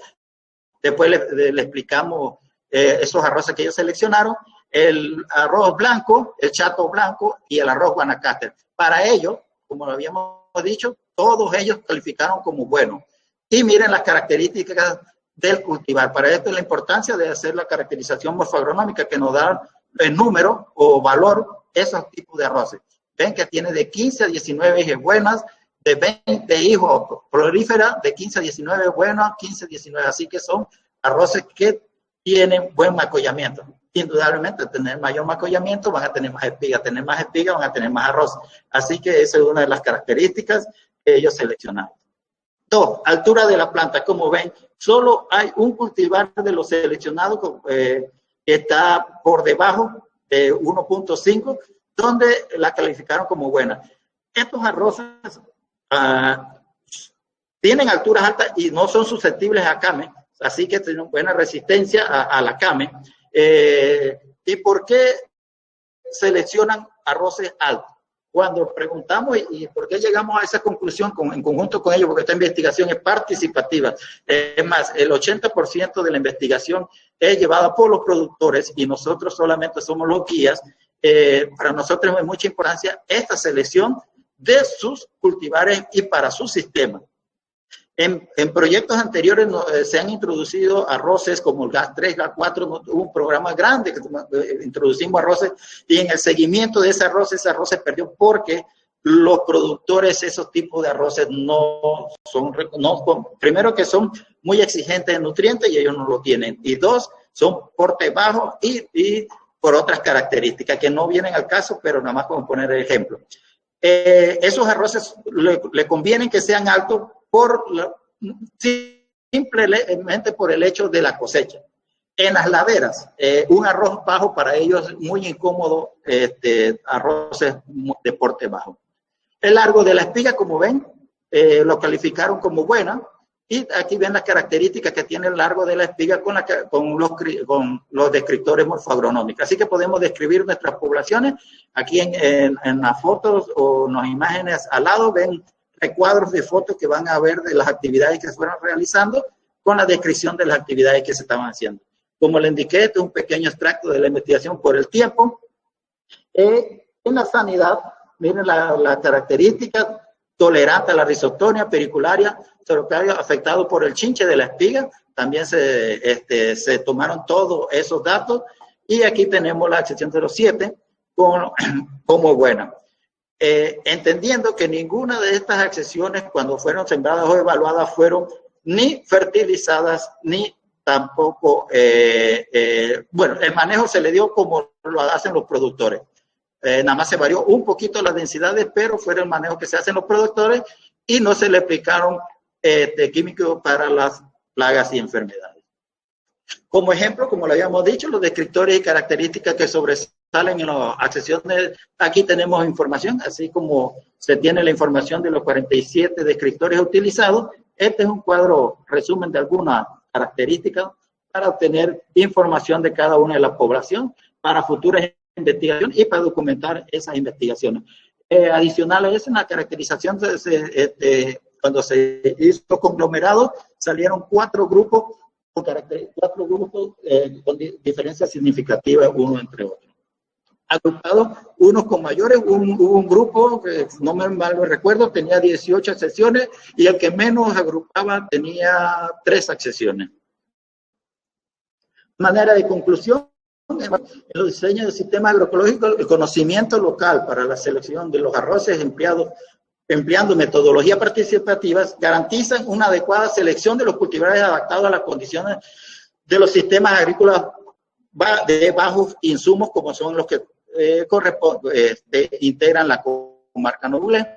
Después le explicamos esos arroces que ellos seleccionaron. El arroz blanco, el chato blanco y el arroz Guanacaste. Para ellos, como lo habíamos dicho, todos ellos calificaron como buenos. Y miren las características del cultivar. Para esto es la importancia de hacer la caracterización morfoagronómica que nos da el número o valor esos tipos de arroces. Ven que tiene de 15 a 19 hijas buenas, de 20 hijos prolíferas, de 15 a 19 buenas, 15 a 19. Así que son arroces que tienen buen macollamiento. Indudablemente, tener mayor macollamiento van a tener más espigas, van a tener más arroz. Así que esa es una de las características que ellos seleccionaron. 2, altura de la planta. Como ven, solo hay un cultivar de los seleccionados que está por debajo de 1.5, donde la calificaron como buena. Estos arroces tienen alturas altas y no son susceptibles a came, así que tienen buena resistencia a la came. ¿Y por qué seleccionan arroces altos? Cuando preguntamos y por qué llegamos a esa conclusión en conjunto con ellos, porque esta investigación es participativa. Es más, el 80% de la investigación es llevada por los productores y nosotros solamente somos los guías. Para nosotros es mucha importancia esta selección de sus cultivares y para su sistema. En proyectos anteriores se han introducido arroces como el GAS 3, GAS 4, hubo un programa grande que introducimos arroces y en el seguimiento de ese arroz se perdió porque los productores, esos tipos de arroces primero que son muy exigentes en nutrientes y ellos no lo tienen, y dos, son porte bajo y por otras características que no vienen al caso, pero nada más como poner el ejemplo. Esos arroces le convienen que sean altos simplemente por el hecho de la cosecha. En las laderas, un arroz bajo para ellos es muy incómodo, arroces de porte bajo. El largo de la espiga, como ven, lo calificaron como buena, y aquí ven las características que tiene el largo de la espiga con los descriptores morfoagronómicos. Así que podemos describir nuestras poblaciones. Aquí en las fotos o en las imágenes al lado ven recuadros de fotos que van a ver de las actividades que se fueron realizando con la descripción de las actividades que se estaban haciendo. Como le indiqué, este es un pequeño extracto de la investigación por el tiempo. En la sanidad, miren la característica tolerante a la rizotonia, pericularia, afectado por el chinche de la espiga. También se tomaron todos esos datos y aquí tenemos la accesión 07 como buena. Entendiendo que ninguna de estas accesiones cuando fueron sembradas o evaluadas fueron ni fertilizadas ni tampoco, bueno, el manejo se le dio como lo hacen los productores. Nada más se varió un poquito las densidades, pero fue el manejo que se hacen los productores y no se le aplicaron químicos para las plagas y enfermedades. Como ejemplo, como lo habíamos dicho, los descriptores y características que sobresalen en las accesiones, aquí tenemos información, así como se tiene la información de los 47 descriptores utilizados. Este es un cuadro resumen de algunas características para obtener información de cada una de las poblaciones para futuras investigaciones y para documentar esas investigaciones. Adicional a eso, en la caracterización, cuando se hizo conglomerado, salieron cuatro grupos con diferencias significativas uno entre otros. Agrupados, unos con mayores, hubo un grupo, que no me mal lo recuerdo, tenía 18 accesiones y el que menos agrupaba tenía 3 accesiones. Manera de conclusión, en los diseños del sistema agroecológico, el conocimiento local para la selección de los arroces empleando metodologías participativas garantizan una adecuada selección de los cultivares adaptados a las condiciones de los sistemas agrícolas de bajos insumos como son los que integran la comarca noble.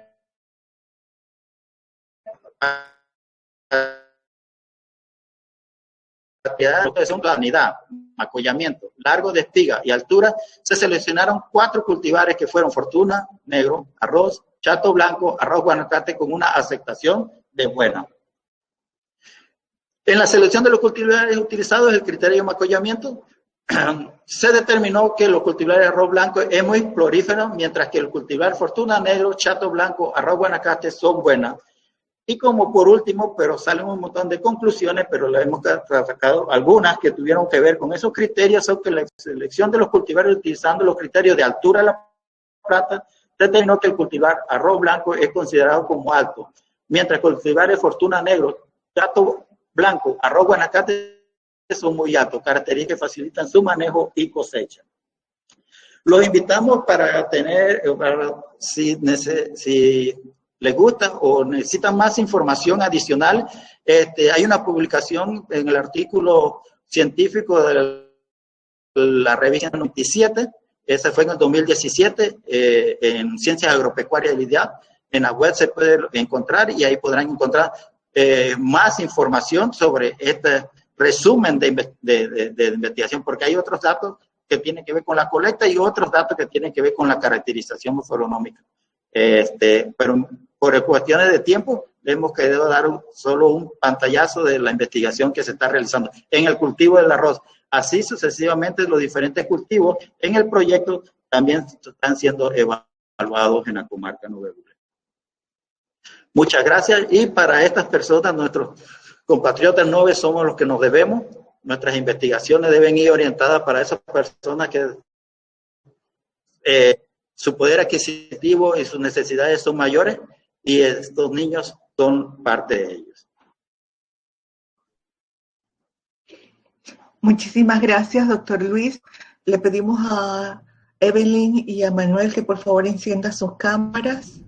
Son planidad, acollamiento, largo de espiga y altura, se seleccionaron 4 cultivares que fueron Fortuna, Negro, Arroz, Chato Blanco, Arroz Guanacaste con una aceptación de buena. En la selección de los cultivares utilizados, el criterio de acollamiento, se determinó que los cultivares de arroz blanco es muy florífero, mientras que el cultivar Fortuna, Negro, Chato Blanco, Arroz Guanacaste son buenas. Y como por último, pero salen un montón de conclusiones, pero le hemos sacado algunas que tuvieron que ver con esos criterios, son que la selección de los cultivares utilizando los criterios de altura de la planta, determinó que el cultivar arroz blanco es considerado como alto, mientras que el cultivar de Fortuna, Negro, Chato Blanco, Arroz Guanacaste son muy altos, características que facilitan su manejo y cosecha. Los invitamos para si les gusta o necesitan más información adicional, hay una publicación en el artículo científico de la revista 97, ese fue en el 2017, en Ciencias Agropecuarias y Lidiad. En la web se puede encontrar y ahí podrán encontrar más información sobre este resumen de investigación, porque hay otros datos que tienen que ver con la colecta y otros datos que tienen que ver con la caracterización morfológica. Pero por cuestiones de tiempo, hemos querido dar solo un pantallazo de la investigación que se está realizando en el cultivo del arroz. Así sucesivamente los diferentes cultivos en el proyecto también están siendo evaluados en la comarca Nube. Muchas gracias, y para estas personas, nuestros compatriotas Nube, somos los que nos debemos. Nuestras investigaciones deben ir orientadas para esas personas que su poder adquisitivo y sus necesidades son mayores, y estos niños son parte de ellos. Muchísimas gracias, doctor Luis. Le pedimos a Evelyn y a Manuel que por favor enciendan sus cámaras.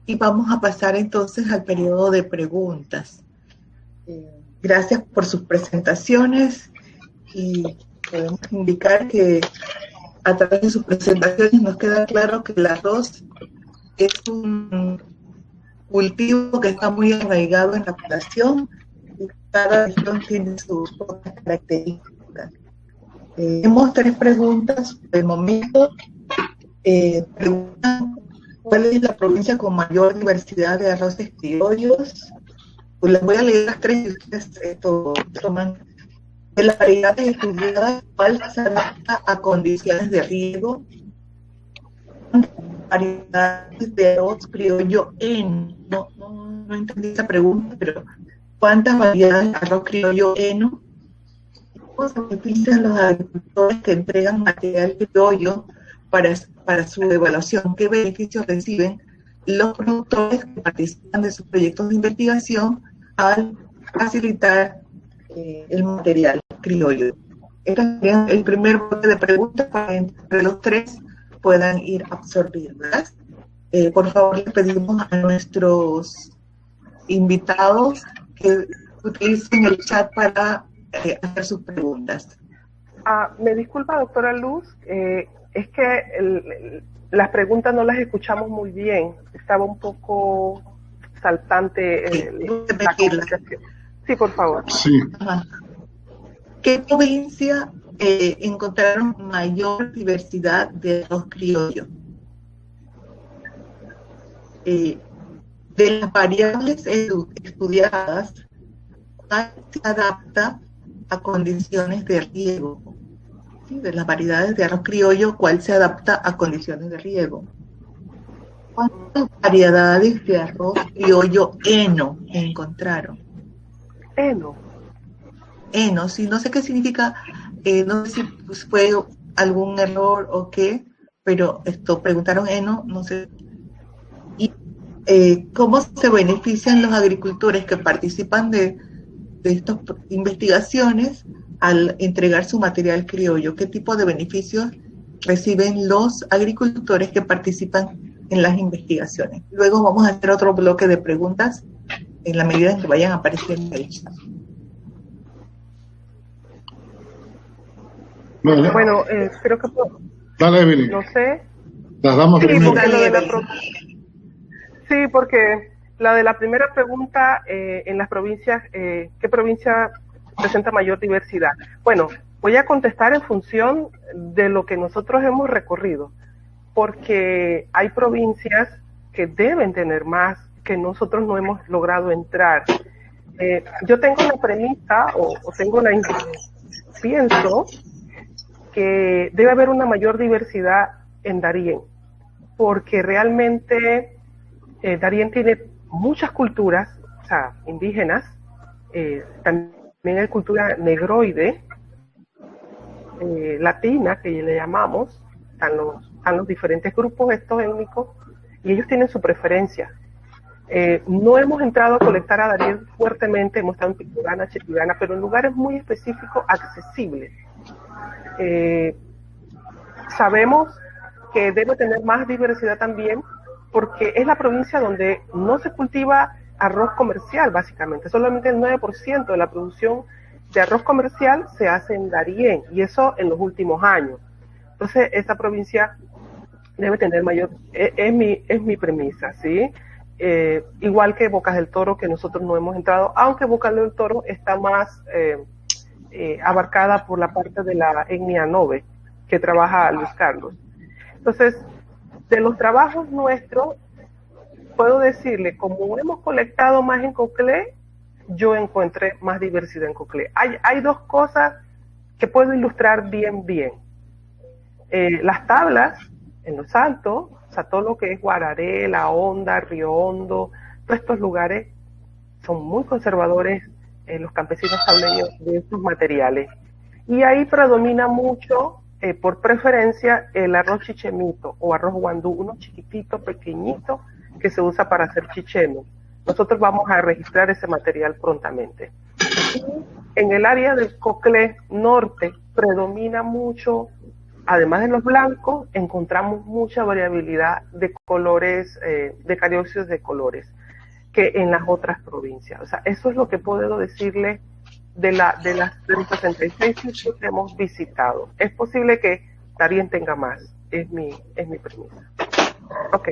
Y vamos a pasar entonces al periodo de preguntas. Gracias por sus presentaciones y podemos indicar que a través de sus presentaciones nos queda claro que el arroz es un cultivo que está muy arraigado en la población y cada región tiene sus propias características. Tenemos 3 preguntas de momento. Preguntan, ¿cuál es la provincia con mayor diversidad de arroces criollos? Pues les voy a leer las 3 y ustedes toman. De las variedades estudiadas, ¿cuál se adapta a condiciones de riego? Variedades de arroz criollo Eno. No entendí esa pregunta, pero ¿cuántas variedades de arroz criollo Eno? ¿Cómo se benefician los agricultores que entregan material criollo para su evaluación? ¿Qué beneficios reciben los productores que participan de sus proyectos de investigación al facilitar el material criollo? Este es el primer bloque de preguntas para que entre los 3 puedan ir absorbidas. Por favor, les pedimos a nuestros invitados que utilicen el chat para hacer sus preguntas. Me disculpa, doctora Luz, es que las preguntas no las escuchamos muy bien. Estaba un poco saltante la comunicación. Sí, por favor. Sí. ¿Qué provincia encontraron mayor diversidad de arroz criollo? De las variables estudiadas, ¿cuál se adapta a condiciones de riego? ¿Sí? De las variedades de arroz criollo, ¿cuál se adapta a condiciones de riego? ¿Cuántas variedades de arroz criollo Eno encontraron? Eno, sí, no sé qué significa, no sé si fue algún error o qué, pero preguntaron Eno, no sé. Y ¿cómo se benefician los agricultores que participan de estas investigaciones al entregar su material criollo? ¿Qué tipo de beneficios reciben los agricultores que participan en las investigaciones? Luego vamos a hacer otro bloque de preguntas en la medida en que vayan apareciendo ahí. Vale. Bueno, creo que Dale, Evelyn. no sé. Las damos Sí, primero. porque la de la primera pregunta, en las provincias, ¿qué provincia presenta mayor diversidad? Bueno, voy a contestar en función de lo que nosotros hemos recorrido, porque hay provincias que deben tener más, que nosotros no hemos logrado entrar. Yo tengo una premisa, o tengo pienso que debe haber una mayor diversidad en Darién, porque realmente Darién tiene muchas culturas, o sea, indígenas, también hay cultura negroide, latina, que le llamamos, están los diferentes grupos estos étnicos, y ellos tienen su preferencia. No hemos entrado a colectar a Darién fuertemente, hemos estado en Picurana, Chipigana, pero en lugares muy específicos, accesibles. Sabemos que debe tener más diversidad también, porque es la provincia donde no se cultiva arroz comercial, básicamente. Solamente el 9% de la producción de arroz comercial se hace en Darién, y eso en los últimos años. Entonces, esta provincia debe tener mayor, es mi premisa, ¿sí? Igual que Bocas del Toro, que nosotros no hemos entrado, aunque Bocas del Toro está más abarcada por la parte de la etnia Nove, que trabaja Luis Carlos. Entonces, de los trabajos nuestros, puedo decirle, como hemos colectado más en Coclé, yo encontré más diversidad en Coclé. Hay 2 cosas que puedo ilustrar bien. Las tablas en los altos, o sea, todo lo que es Guararé, La Honda, Río Hondo, todos estos lugares son muy conservadores, los campesinos tableños, de estos materiales. Y ahí predomina mucho, por preferencia, el arroz chichemito o arroz guandú, uno chiquitito, pequeñito, que se usa para hacer chichemo. Nosotros vamos a registrar ese material prontamente. En el área del Coclé Norte predomina mucho, además de los blancos, encontramos mucha variabilidad de colores, de cariópsidos de colores, que en las otras provincias. O sea, eso es lo que puedo decirle de los 66 sitios que hemos visitado. Es posible que Darien tenga más, es mi premisa. Ok.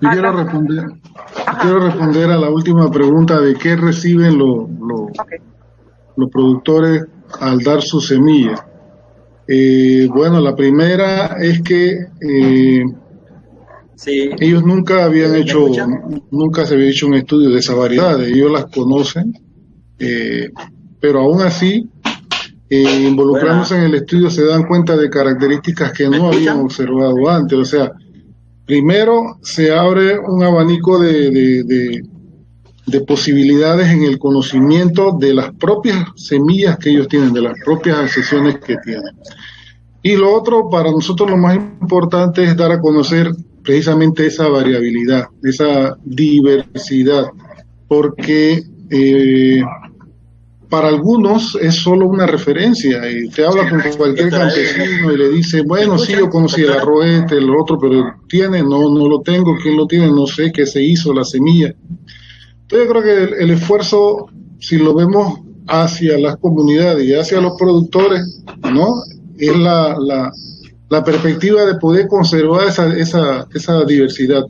Yo quiero responder a la última pregunta de qué reciben los productores al dar su semilla. Bueno, la primera es que sí. Ellos nunca se había hecho un estudio de esas variedades, ellos las conocen, pero aún así, involucrándose en el estudio se dan cuenta de características que no habían observado antes. O sea, primero se abre un abanico de posibilidades en el conocimiento de las propias semillas que ellos tienen, de las propias accesiones que tienen. Y lo otro, para nosotros lo más importante es dar a conocer precisamente esa variabilidad, esa diversidad, porque para algunos es solo una referencia, y te habla con cualquier campesino y le dice, bueno, sí, yo conocí el arroz el otro, pero ¿tiene? No lo tengo. ¿Quién lo tiene? No sé qué se hizo, la semilla. Entonces yo creo que el esfuerzo, si lo vemos hacia las comunidades y hacia los productores, ¿no?, es la perspectiva de poder conservar esa diversidad,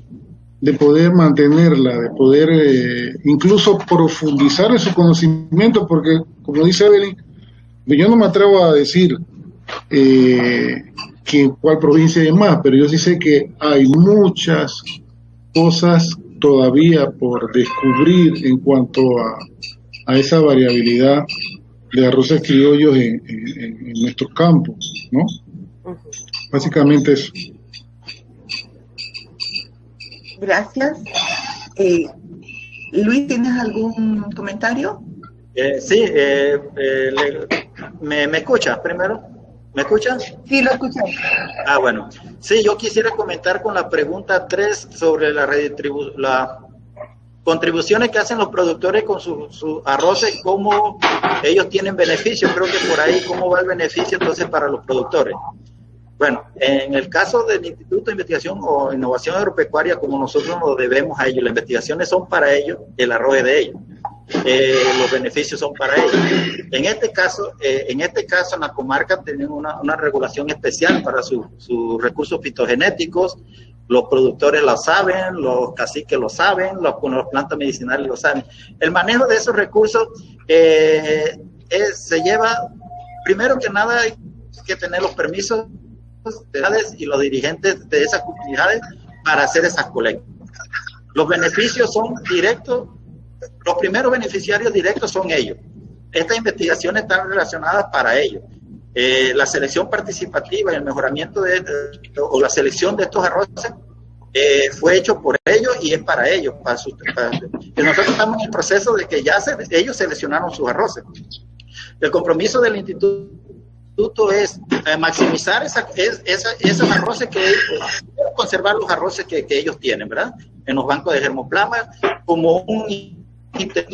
de poder mantenerla, de poder incluso profundizar en su conocimiento, porque, como dice Evelyn, yo no me atrevo a decir que cuál provincia hay más, pero yo sí sé que hay muchas cosas todavía por descubrir en cuanto a esa variabilidad de arroces criollos en nuestros campos, ¿no? Básicamente eso. Gracias. Luis, ¿tienes algún comentario? Sí, ¿me escuchas primero? ¿Me escuchas? Sí, lo escuchamos. Ah, bueno. Sí, yo quisiera comentar con la pregunta 3 sobre las contribuciones que hacen los productores con su arroces y cómo ellos tienen beneficios. Creo que por ahí, ¿cómo va el beneficio entonces para los productores? Bueno, en el caso del Instituto de Investigación o Innovación Agropecuaria, como nosotros nos debemos a ellos, las investigaciones son para ellos, el arroz es de ellos, los beneficios son para ellos. En este caso, en la comarca tenemos una regulación especial para sus recursos fitogenéticos. Los productores lo saben, los caciques lo saben, las plantas medicinales lo saben. El manejo de esos recursos se lleva, primero que nada, hay que tener los permisos y los dirigentes de esas comunidades para hacer esas colectas. Los beneficios son directos, los primeros beneficiarios directos son ellos. Estas investigaciones están relacionadas para ellos. La selección participativa y el mejoramiento o la selección de estos arroces fue hecho por ellos y es para ellos. Y nosotros estamos en el proceso de que ya ellos seleccionaron sus arroces. El compromiso del instituto es maximizar esos arroces conservar los arroces que ellos tienen, ¿verdad? En los bancos de germoplasma como un interés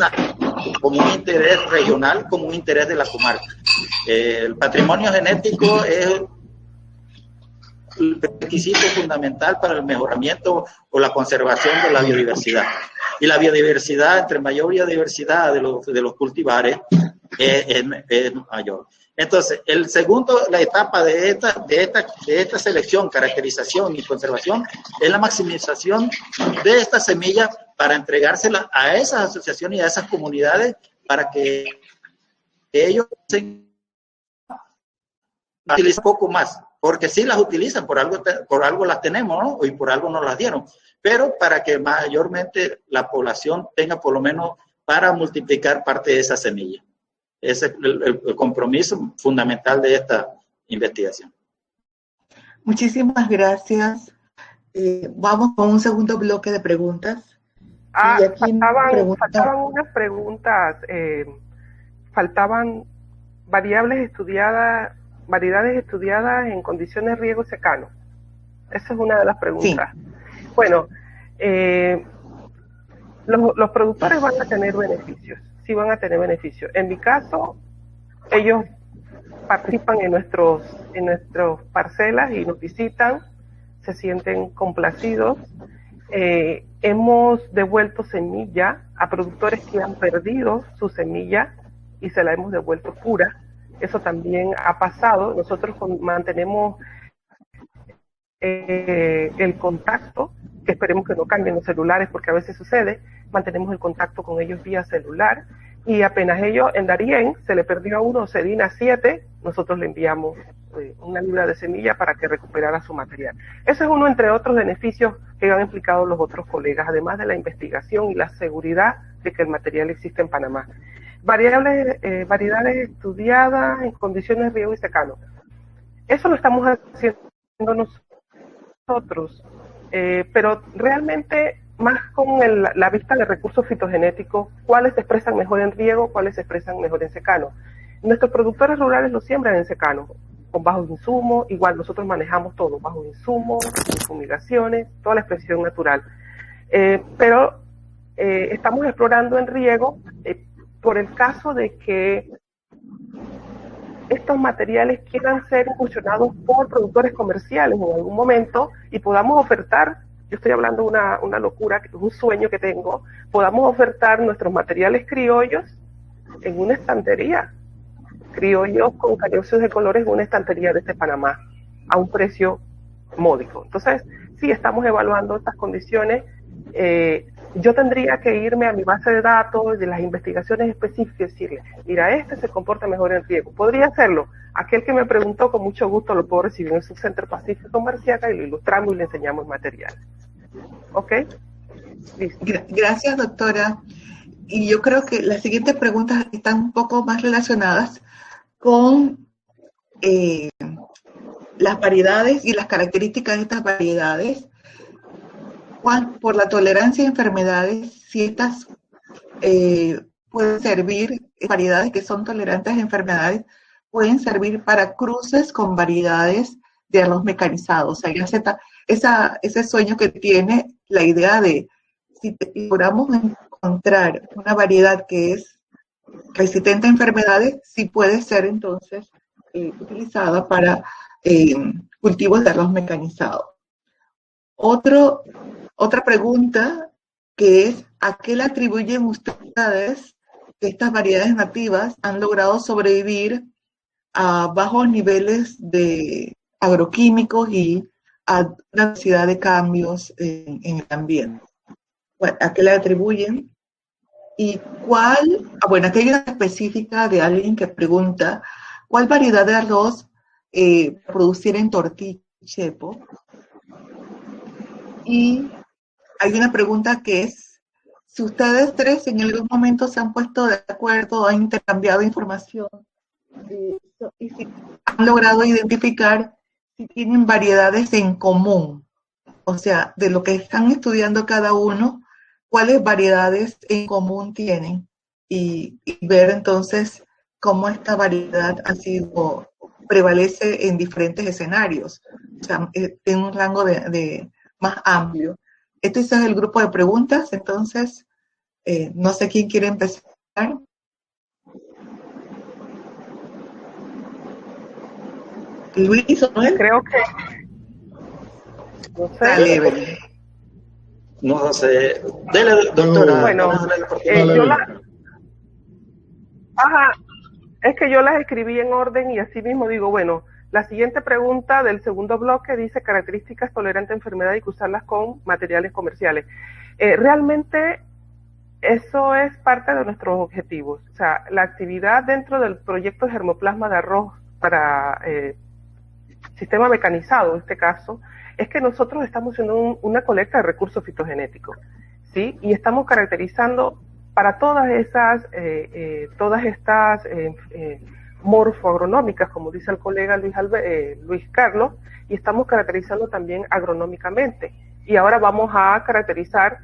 regional, como un interés de la comarca. El patrimonio genético es el requisito fundamental para el mejoramiento o la conservación de la biodiversidad. Y la biodiversidad, entre mayor biodiversidad de los cultivares, es mayor. Entonces, la etapa de esta selección, caracterización y conservación es la maximización de estas semillas para entregárselas a esas asociaciones y a esas comunidades para que ellos utilicen un poco más, porque sí las utilizan, por algo las tenemos, ¿no? Y por algo nos las dieron, pero para que mayormente la población tenga por lo menos para multiplicar parte de esa semilla. Ese es el compromiso fundamental de esta investigación. Muchísimas gracias. Vamos con un segundo bloque de preguntas. Faltaban unas preguntas. Faltaban variedades estudiadas en condiciones de riego secano. Esa es una de las preguntas. Sí. Bueno, los productores van a tener beneficios. sí van a tener beneficio. En mi caso, ellos participan en nuestras parcelas y nos visitan, se sienten complacidos. Hemos devuelto semilla a productores que han perdido su semilla y se la hemos devuelto pura. Eso también ha pasado. Nosotros mantenemos el contacto, que esperemos que no cambien los celulares porque a veces sucede. Mantenemos el contacto con ellos vía celular, y apenas ellos en Darién se le perdió a uno Sedina 7, nosotros le enviamos una libra de semilla para que recuperara su material. Eso es uno entre otros beneficios que han explicado los otros colegas, además de la investigación y la seguridad de que el material existe en Panamá. Variedades estudiadas en condiciones de riego y secano. Eso lo estamos haciendo nosotros, pero realmente más con la vista de recursos fitogenéticos, cuáles se expresan mejor en riego, cuáles se expresan mejor en secano. Nuestros productores rurales lo siembran en secano, con bajos insumos, igual nosotros manejamos todo, bajos insumos, fumigaciones, toda la expresión natural. Pero estamos explorando en riego por el caso de que estos materiales quieran ser incursionados por productores comerciales en algún momento y podamos ofertar. Yo estoy hablando de una locura, un sueño que tengo, podamos ofertar nuestros materiales criollos en una estantería, criollos con cariópsidos de colores en una estantería desde Panamá, a un precio módico. Entonces, sí, estamos evaluando estas condiciones. Yo tendría que irme a mi base de datos, de las investigaciones específicas, y decirle, mira, este se comporta mejor en riego. ¿Podría hacerlo? Aquel que me preguntó, con mucho gusto lo puedo recibir en el Subcenter Pacífico Marciaca y lo ilustramos y le enseñamos material. ¿Ok? Listo. Gracias, doctora. Y yo creo que las siguientes preguntas están un poco más relacionadas con las variedades y las características de estas variedades. Por la tolerancia a enfermedades, si estas pueden servir, variedades que son tolerantes a enfermedades, pueden servir para cruces con variedades de arroz mecanizado. O sea, ese sueño que tiene la idea de, si logramos encontrar una variedad que es resistente a enfermedades, sí puede ser entonces utilizada para cultivos de arroz mecanizado. Otra pregunta que es, ¿a qué le atribuyen ustedes que estas variedades nativas han logrado sobrevivir a bajos niveles de agroquímicos y a una diversidad de cambios en el ambiente? ¿A qué le atribuyen? ¿Y aquí hay una específica de alguien que pregunta, ¿cuál variedad de arroz producir en tortilla, chepo? Y hay una pregunta que es, si ustedes tres en algún momento se han puesto de acuerdo, han intercambiado información, y si han logrado identificar si tienen variedades en común, o sea, de lo que están estudiando cada uno, cuáles variedades en común tienen, y ver entonces cómo esta variedad prevalece en diferentes escenarios, o sea, en un rango de más amplio. Este es el grupo de preguntas, entonces, no sé quién quiere empezar. Luis o Noel. Creo que... No sé. Dale, no sé. Dele, doctora. Bueno, es que yo las escribí en orden y así mismo digo, bueno, la siguiente pregunta del segundo bloque dice características tolerantes a enfermedad y usarlas con materiales comerciales. Realmente eso es parte de nuestros objetivos. O sea, la actividad dentro del proyecto de germoplasma de arroz para sistema mecanizado, en este caso, es que nosotros estamos haciendo una colecta de recursos fitogenéticos, ¿sí? Y estamos caracterizando para todas estas morfoagronómicas, como dice el colega Luis Carlos, y estamos caracterizando también agronómicamente. Y ahora vamos a caracterizar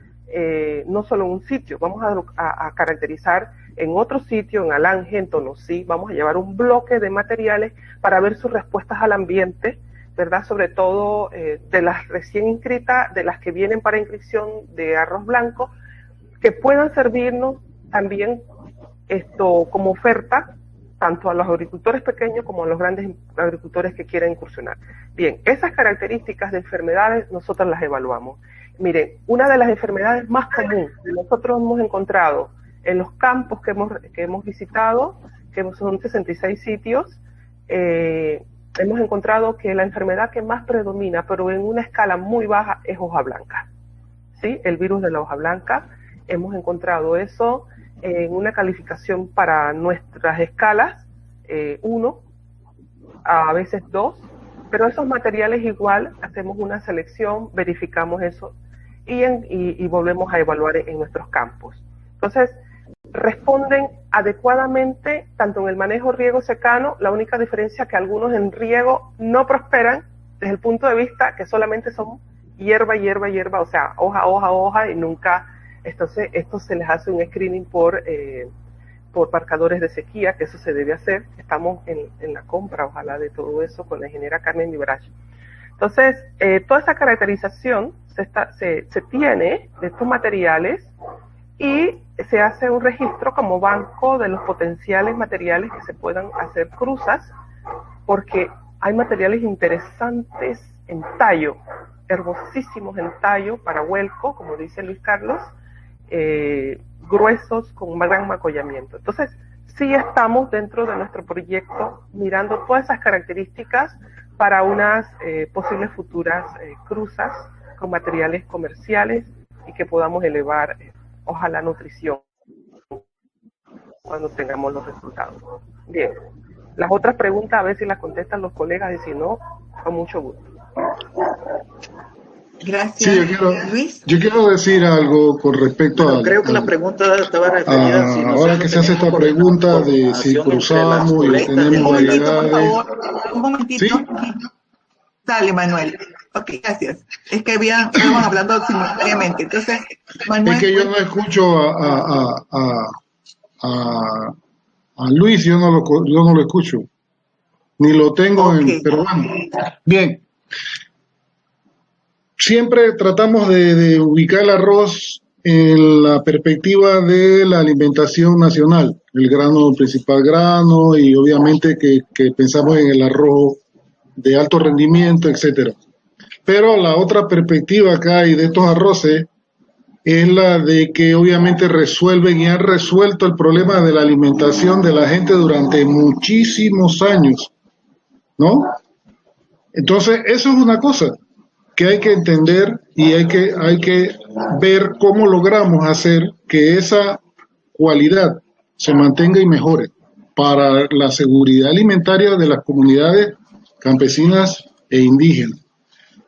no solo en un sitio, vamos a caracterizar en otro sitio, en Alange, en Tonosí, vamos a llevar un bloque de materiales para ver sus respuestas al ambiente, ¿verdad? Sobre todo de las recién inscritas, de las que vienen para inscripción de arroz blanco, que puedan servirnos también esto como oferta tanto a los agricultores pequeños como a los grandes agricultores que quieran incursionar. Bien, esas características de enfermedades nosotros las evaluamos. Miren, una de las enfermedades más comunes que nosotros hemos encontrado en los campos que hemos visitado, que son 66 sitios, hemos encontrado que la enfermedad que más predomina, pero en una escala muy baja, es hoja blanca. ¿Sí? El virus de la hoja blanca, hemos encontrado eso en una calificación para nuestras escalas, 1, a veces 2, pero esos materiales igual, hacemos una selección, verificamos eso y volvemos a evaluar en nuestros campos. Entonces, responden adecuadamente tanto en el manejo riego secano, la única diferencia que algunos en riego no prosperan desde el punto de vista que solamente son hierba, o sea, hoja y nunca. Entonces, esto se les hace un screening por marcadores de sequía, que eso se debe hacer. Estamos en la compra, ojalá, de todo eso con la ingeniera Carmen Ibrache. Entonces, toda esa caracterización se tiene de estos materiales y se hace un registro como banco de los potenciales materiales que se puedan hacer cruzas, porque hay materiales interesantes en tallo, herbosísimos en tallo para vuelco, como dice Luis Carlos, gruesos con gran macollamiento. Entonces, sí estamos dentro de nuestro proyecto mirando todas esas características para unas posibles futuras cruzas con materiales comerciales y que podamos elevar, ojalá, nutrición cuando tengamos los resultados. Bien, las otras preguntas a ver si las contestan los colegas y si no, con mucho gusto. Gracias, sí, Luis. Yo quiero decir algo con respecto a... Creo que la pregunta estaba referida... Si ahora que se hace esta pregunta de si cruzamos y tenemos variedades... Un momentito. ¿Sí? Dale, Manuel. Ok, gracias. Es que estábamos hablando simultáneamente. Entonces, Manuel... Es que yo no escucho a Luis, yo no lo escucho. Ni lo tengo en... Pero bueno, bien. Siempre tratamos de ubicar el arroz en la perspectiva de la alimentación nacional, el grano, el principal grano, y obviamente que pensamos en el arroz de alto rendimiento, etcétera. Pero la otra perspectiva que hay de estos arroces es la de que obviamente resuelven y han resuelto el problema de la alimentación de la gente durante muchísimos años, ¿no? Entonces, eso es una cosa que hay que entender y hay que ver cómo logramos hacer que esa cualidad se mantenga y mejore para la seguridad alimentaria de las comunidades campesinas e indígenas.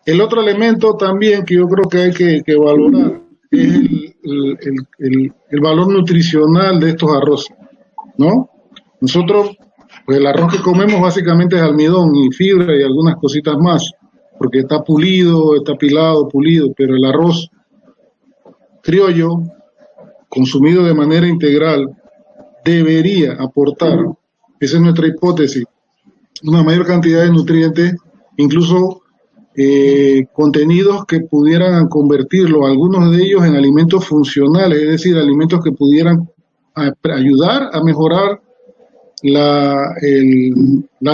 El otro elemento también que yo creo que hay que valorar es el valor nutricional de estos arroces, ¿no? Nosotros, pues el arroz que comemos básicamente es almidón y fibra y algunas cositas más, porque está pulido, está pilado, pulido, pero el arroz criollo, consumido de manera integral, debería aportar, esa es nuestra hipótesis, una mayor cantidad de nutrientes, incluso contenidos que pudieran convertirlo, algunos de ellos en alimentos funcionales, es decir, alimentos que pudieran ayudar a mejorar la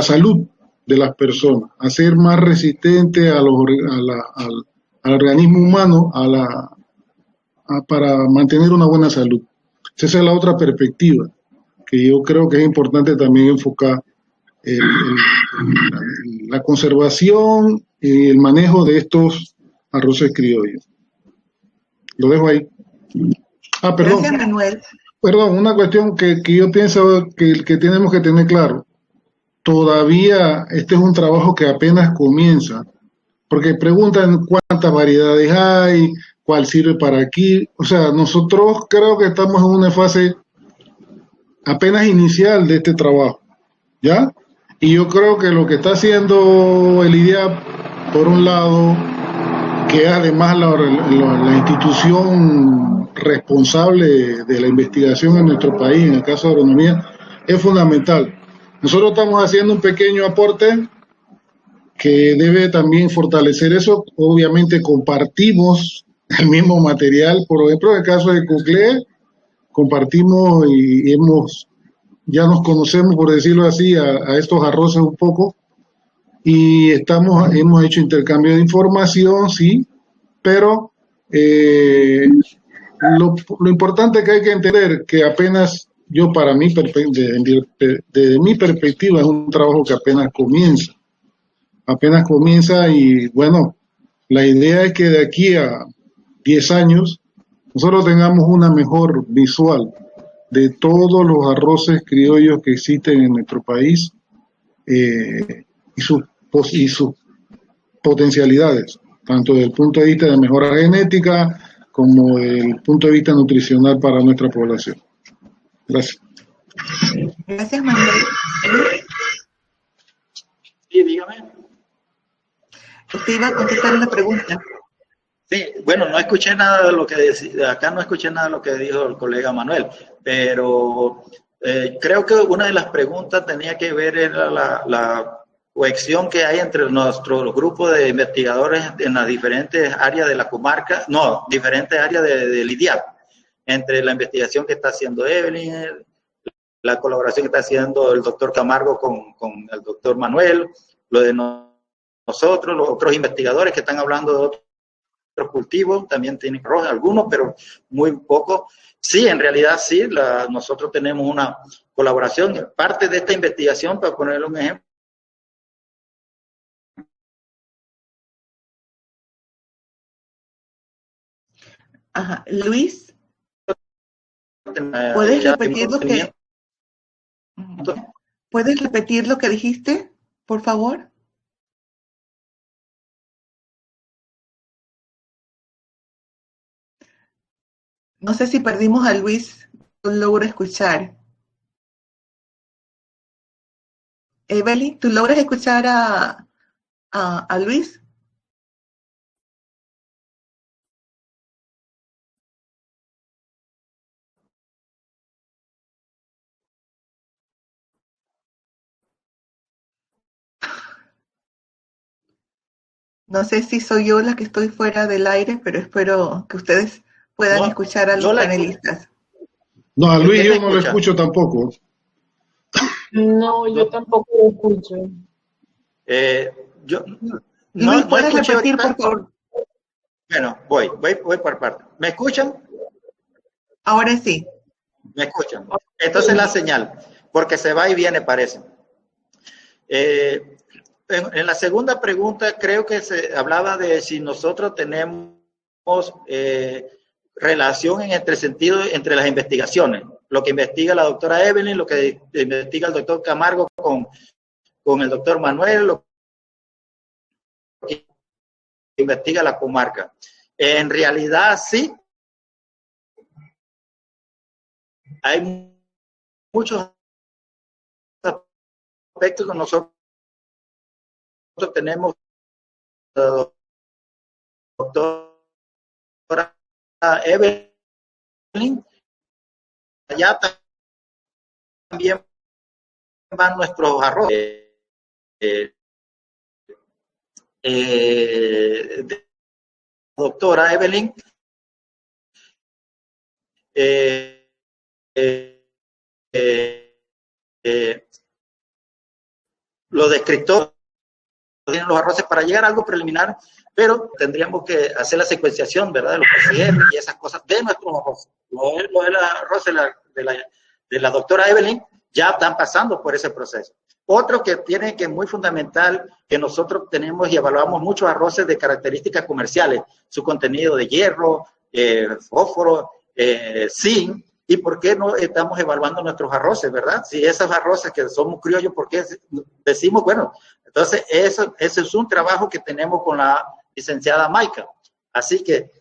salud de las personas, a ser más resistente al organismo humano para mantener una buena salud. Esa es la otra perspectiva que yo creo que es importante también enfocar, la conservación y el manejo de estos arroces criollos. Lo dejo ahí. Perdón. Gracias, Manuel. Perdón, una cuestión que yo pienso que tenemos que tener claro. Todavía este es un trabajo que apenas comienza, porque preguntan cuántas variedades hay, cuál sirve para aquí. O sea, nosotros creo que estamos en una fase apenas inicial de este trabajo, ¿ya? Y yo creo que lo que está haciendo el IDIAP, por un lado, que es además la institución responsable de la investigación en nuestro país, en el caso de agronomía, es fundamental. Nosotros estamos haciendo un pequeño aporte que debe también fortalecer eso. Obviamente compartimos el mismo material, por ejemplo, en el caso de Cuclé, compartimos y ya nos conocemos, por decirlo así, a estos arroces un poco, y hemos hecho intercambio de información, sí, pero lo importante que hay que entender que apenas yo, desde mi perspectiva, es un trabajo que apenas comienza, y bueno, la idea es que de aquí a 10 años nosotros tengamos una mejor visual de todos los arroces criollos que existen en nuestro país, y sus potencialidades, tanto desde el punto de vista de mejora genética como desde el punto de vista nutricional para nuestra población. Gracias. Gracias, Manuel. Sí, dígame. Usted iba a contestar una pregunta. Sí, bueno, no escuché nada de lo que decía, acá no escuché nada de lo que dijo el colega Manuel, pero creo que una de las preguntas tenía que ver en la cohesión que hay entre nuestro grupo de investigadores en las diferentes áreas de la comarca, diferentes áreas del IDIAP, entre la investigación que está haciendo Evelyn, la colaboración que está haciendo el doctor Camargo con el doctor Manuel, lo de nosotros, los otros investigadores que están hablando de otros cultivos, también tienen arroz, algunos, pero muy poco. Sí, en realidad sí, nosotros tenemos una colaboración. Parte de esta investigación, para ponerle un ejemplo, Ajá. Luis, ¿puedes repetir lo que dijiste, por favor? No sé si perdimos a Luis, no logro escuchar. Evelyn, ¿tú logras escuchar a Luis? No sé si soy yo la que estoy fuera del aire, pero espero que ustedes puedan escuchar a los panelistas. No, a Luis yo no lo escucho tampoco. No, yo tampoco lo escucho. Luis, ¿puedes repetir, por favor? Bueno, voy por parte. ¿Me escuchan? Ahora sí. ¿Me escuchan? Entonces la señal, porque se va y viene, parece. En la segunda pregunta creo que se hablaba de si nosotros tenemos relación entre las investigaciones, lo que investiga la doctora Evelyn, lo que investiga el doctor Camargo con el doctor Manuel, lo que investiga la comarca. En realidad sí, hay muchos aspectos que nosotros tenemos, doctora Evelyn, allá también van nuestros arroces. Doctora Evelyn, los descriptores tienen los arroces para llegar a algo preliminar, pero tendríamos que hacer la secuenciación, ¿verdad?, de los PCR y esas cosas de nuestros arroces. Lo de los arroces de la doctora Evelyn ya están pasando por ese proceso. Otro que tiene que es muy fundamental, que nosotros tenemos y evaluamos muchos arroces de características comerciales, su contenido de hierro, fósforo, zinc, y por qué no estamos evaluando nuestros arroces, ¿verdad? Si esos arroces que somos criollos, ¿por qué decimos, bueno? Entonces, ese es un trabajo que tenemos con la licenciada Maica. Así que,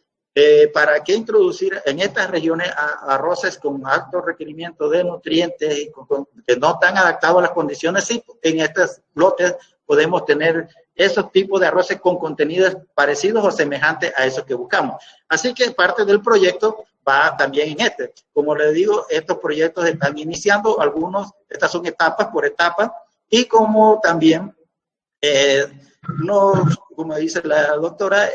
¿para qué introducir en estas regiones arroces con alto requerimiento de nutrientes y que no están adaptados a las condiciones? Sí, en estos lotes podemos tener esos tipos de arroces con contenidos parecidos o semejantes a esos que buscamos. Así que parte del proyecto va también en este. Como les digo, estos proyectos están iniciando, estas son etapas por etapas, y como también, como dice la doctora,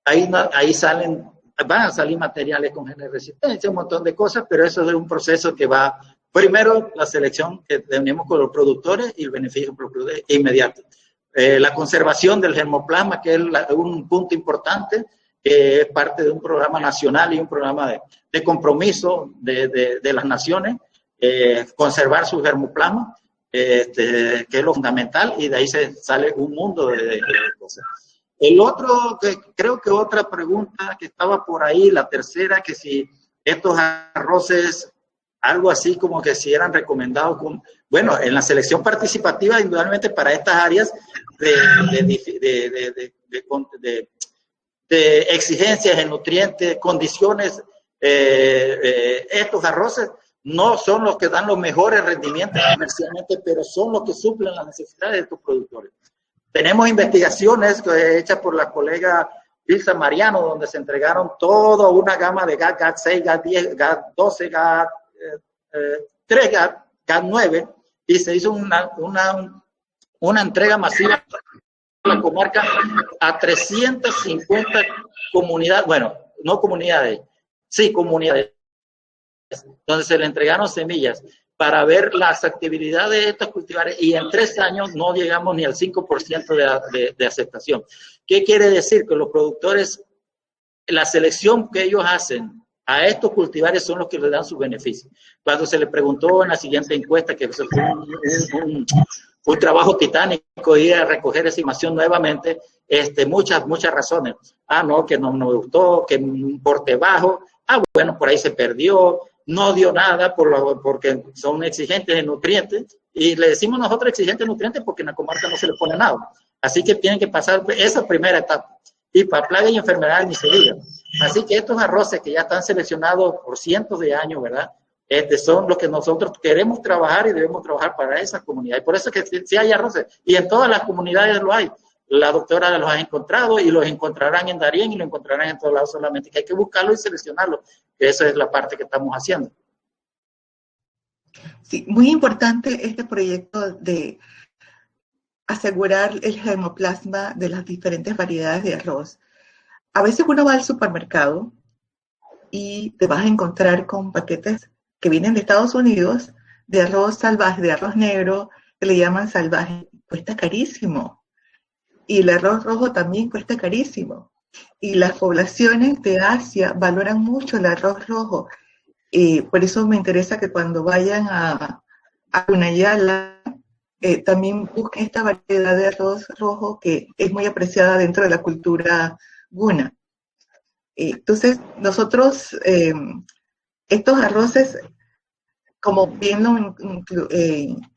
ahí salen van a salir materiales con genes de resistencia, un montón de cosas, pero eso es un proceso que va, primero la selección que tenemos con los productores y el beneficio inmediato. La conservación del germoplasma, que es un punto importante, que es parte de un programa nacional y un programa de compromiso de las naciones, conservar su germoplasma, que es lo fundamental, y de ahí sale un mundo de cosas. El otro, que creo que otra pregunta que estaba por ahí, la tercera, que si estos arroces, algo así como que si eran recomendados, bueno, en la selección participativa, indudablemente para estas áreas de exigencias en nutrientes, condiciones, estos arroces no son los que dan los mejores rendimientos comercialmente, pero son los que suplen las necesidades de estos productores. Tenemos investigaciones hechas por la colega Ilsa Mariano, donde se entregaron toda una gama de GAT, GAT6, GAT10, GAT12, GAT3, GAT9, y se hizo una entrega masiva en la comarca a 350 comunidades, bueno, no comunidades, sí comunidades, donde se le entregaron semillas para ver las actividades de estos cultivares, y en 3 años no llegamos ni al 5% de aceptación. ¿Qué quiere decir? Que los productores, la selección que ellos hacen a estos cultivares son los que les dan sus beneficios. Cuando se le preguntó en la siguiente encuesta, que fue un trabajo titánico ir a recoger esa información nuevamente, muchas razones. No, que no me gustó, que un porte bajo, bueno, por ahí se perdió, no dio nada porque son exigentes en nutrientes, y le decimos nosotros exigentes en nutrientes porque en la comarca no se le pone nada. Así que tienen que pasar esa primera etapa. Y para plagas y enfermedades ni se diga. Así que estos arroces que ya están seleccionados por cientos de años, ¿verdad? Son los que nosotros queremos trabajar, y debemos trabajar para esa comunidad. Y por eso es que sí hay arroces, y en todas las comunidades lo hay. La doctora los ha encontrado, y los encontrarán en Darién, y lo encontrarán en todos lados, solamente que hay que buscarlo y seleccionarlo, que esa es la parte que estamos haciendo. Sí, muy importante este proyecto de asegurar el germoplasma de las diferentes variedades de arroz. A veces uno va al supermercado y te vas a encontrar con paquetes que vienen de Estados Unidos de arroz salvaje, de arroz negro, que le llaman salvaje. Cuesta carísimo. Y el arroz rojo también cuesta carísimo. Y las poblaciones de Asia valoran mucho el arroz rojo. Por eso me interesa que cuando vayan a Cunayala, también busquen esta variedad de arroz rojo que es muy apreciada dentro de la cultura guna. Entonces, nosotros, estos arroces, como bien lo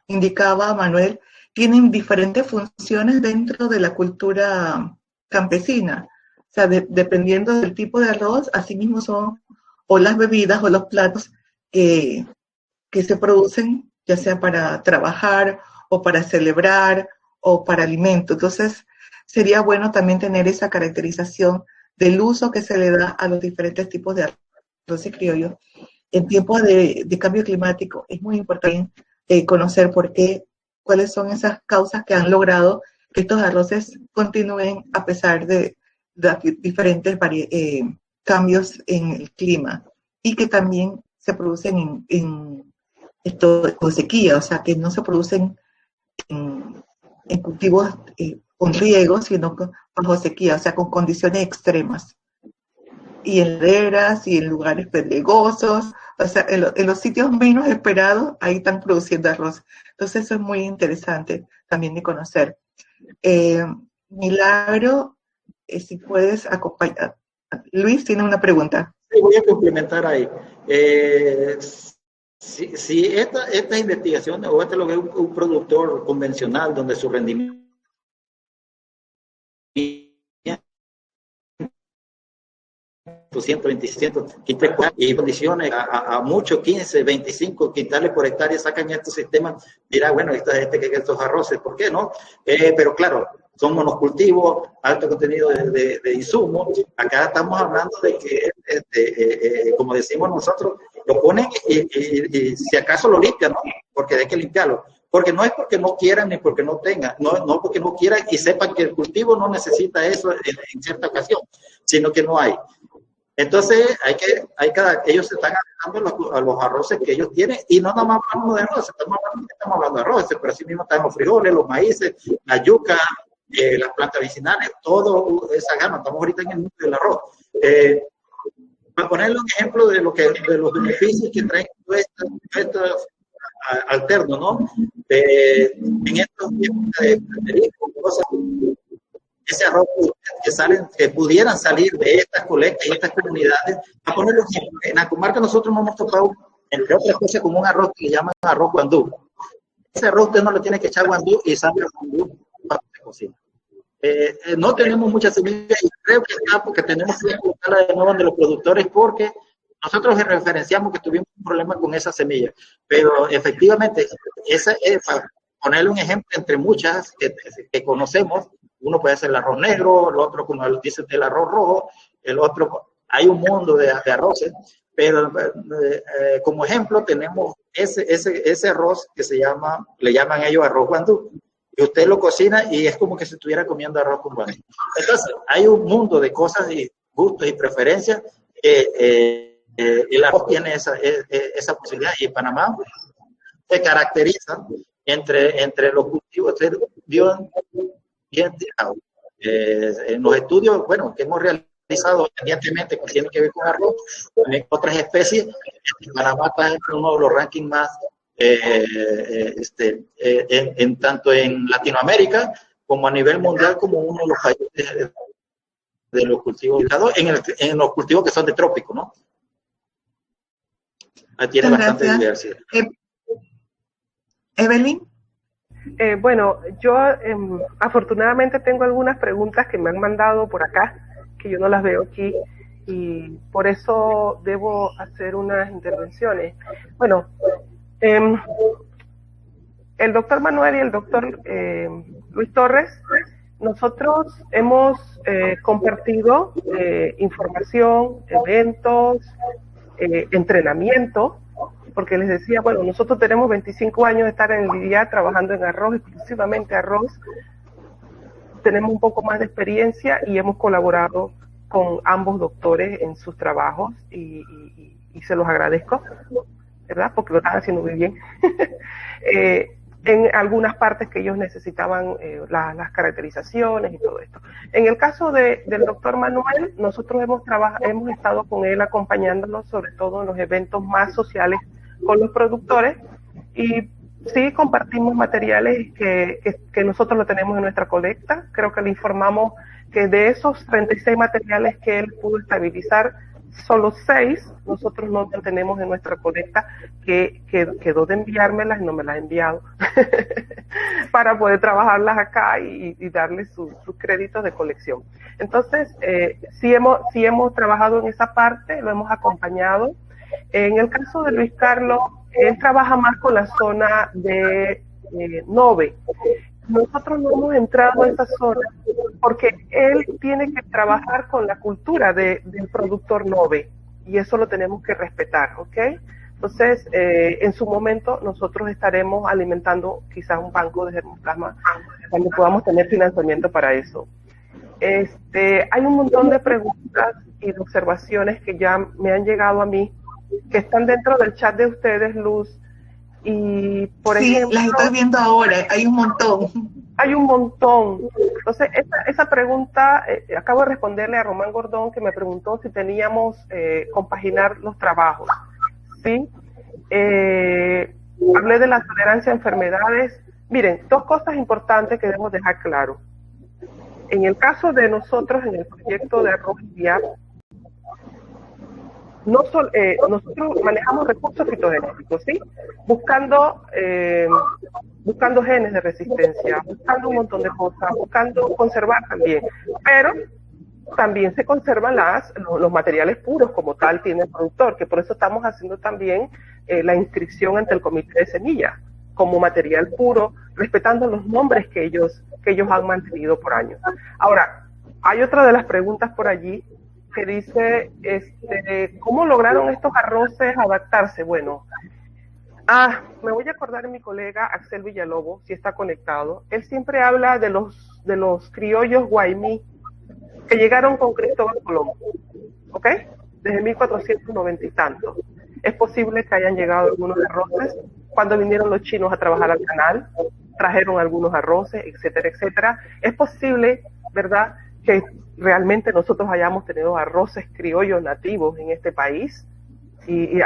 indicaba Manuel, tienen diferentes funciones dentro de la cultura campesina. O sea, dependiendo del tipo de arroz, asimismo son o las bebidas o los platos que se producen, ya sea para trabajar o para celebrar o para alimento. Entonces, sería bueno también tener esa caracterización del uso que se le da a los diferentes tipos de arroces criollos. En tiempos de cambio climático es muy importante conocer cuáles son esas causas que han logrado que estos arroces continúen a pesar de diferentes cambios en el clima, y que también se producen con sequía, o sea, que no se producen en cultivos con riego, sino bajo sequía, o sea, con condiciones extremas. Y en laderas y en lugares pedregosos, o sea, en los sitios menos esperados, ahí están produciendo arroz. Entonces eso es muy interesante también de conocer. Milagro, si puedes acompañar. Luis tiene una pregunta. Sí, voy a complementar ahí. Si esta investigación, o lo ve un productor convencional donde su rendimiento 120, y condiciones a mucho 15, 25 quintales por hectárea sacan estos sistemas, dirá, bueno, esta gente que estos arroces, ¿por qué no? Pero claro, son monocultivos, alto contenido de insumos. Acá estamos hablando de que, como decimos nosotros, lo ponen y si acaso lo limpian, ¿no? Porque hay que limpiarlo. Porque no es porque no quieran ni porque no tengan, no porque no quieran y sepan que el cultivo no necesita eso en cierta ocasión, sino que no hay. Entonces, ellos se están adaptando a los arroces que ellos tienen, y no nada más hablamos de arroz, estamos hablando de arroces, pero así mismo están los frijoles, los maíces, la yuca, las plantas medicinales, todo esa gama. Estamos ahorita en el mundo del arroz. Para ponerle un ejemplo de los beneficios que traen estos alternos, ¿no? En estos tiempos de cosas, ese arroz que pudieran salir de estas colectas y estas comunidades. A ponerlo en la comarca nosotros nos hemos topado, entre otras cosas, con un arroz que llaman arroz guandú. Ese arroz usted no le tiene que echar guandú y sabe a guandú para que se cocina. No tenemos muchas semillas, y creo que está porque tenemos que colocarla de nuevo de los productores, porque nosotros referenciamos que tuvimos un problema con esa semilla, pero efectivamente, para ponerle un ejemplo entre muchas que conocemos, uno puede hacer el arroz negro, el otro, como dicen, el arroz rojo, el otro, hay un mundo de arroces, pero como ejemplo tenemos ese arroz que le llaman ellos arroz guandú, y usted lo cocina y es como que se estuviera comiendo arroz con guandú. Entonces, hay un mundo de cosas y gustos y preferencias que el arroz tiene esa posibilidad, y en Panamá se caracteriza entre los cultivos en los estudios, bueno, que hemos realizado independientemente que tienen que ver con arroz, también otras especies. Panamá está en uno de los rankings más tanto en Latinoamérica como a nivel mundial, como uno de los países de los cultivos en los cultivos que son de trópico, ¿no? Ahí tiene bastante diversidad. Evelyn. Bueno, yo afortunadamente tengo algunas preguntas que me han mandado por acá, que yo no las veo aquí, y por eso debo hacer unas intervenciones. Bueno, el doctor Manuel y el doctor Luis Torres, nosotros hemos compartido información, eventos, entrenamiento, porque les decía, bueno, nosotros tenemos 25 años de estar en el IDIA trabajando en arroz, exclusivamente arroz. Tenemos un poco más de experiencia y hemos colaborado con ambos doctores en sus trabajos y se los agradezco, ¿verdad? Porque lo están haciendo muy bien. En algunas partes que ellos necesitaban las caracterizaciones y todo esto. En el caso del doctor Manuel, nosotros hemos estado con él acompañándolo, sobre todo en los eventos más sociales con los productores, y sí compartimos materiales que nosotros lo tenemos en nuestra colecta. Creo que le informamos que de esos 36 materiales que él pudo estabilizar, solo 6 nosotros no tenemos en nuestra colecta, que quedó de enviármelas y no me las ha enviado para poder trabajarlas acá y darle sus créditos de colección. Entonces, sí hemos trabajado en esa parte, lo hemos acompañado. En el caso de Luis Carlos, él trabaja más con la zona de Nove. Nosotros no hemos entrado a esa zona porque él tiene que trabajar con la cultura del productor Nove, y eso lo tenemos que respetar, ¿ok? Entonces, en su momento nosotros estaremos alimentando quizás un banco de germoplasma cuando podamos tener financiamiento para eso. Hay un montón de preguntas y de observaciones que ya me han llegado a mí, que están dentro del chat de ustedes, Luz. Y por ejemplo, las estoy viendo ahora, hay un montón. Hay un montón. Entonces, esa pregunta, acabo de responderle a Román Gordón, que me preguntó si teníamos compaginar los trabajos. ¿Sí? Hablé de la tolerancia a enfermedades. Miren, 2 cosas importantes que debemos dejar claro. En el caso de nosotros, en el proyecto de Arroz IDIAP, nosotros manejamos recursos fitogenéticos, ¿sí? Buscando genes de resistencia, buscando un montón de cosas, buscando conservar también, pero también se conservan los materiales puros como tal tiene el productor, que por eso estamos haciendo también la inscripción ante el Comité de Semillas como material puro, respetando los nombres que ellos han mantenido por años. Ahora, hay otra de las preguntas por allí que dice, ¿cómo lograron estos arroces adaptarse? Bueno, me voy a acordar de mi colega Axel Villalobos, si está conectado. Él siempre habla de los criollos guaymí que llegaron con Cristóbal Colón, ¿ok? desde 1490 y tanto. Es posible que hayan llegado algunos arroces cuando vinieron los chinos a trabajar al canal, trajeron algunos arroces, etcétera, etcétera. Es posible, ¿verdad?, que realmente nosotros hayamos tenido arroces criollos nativos en este país y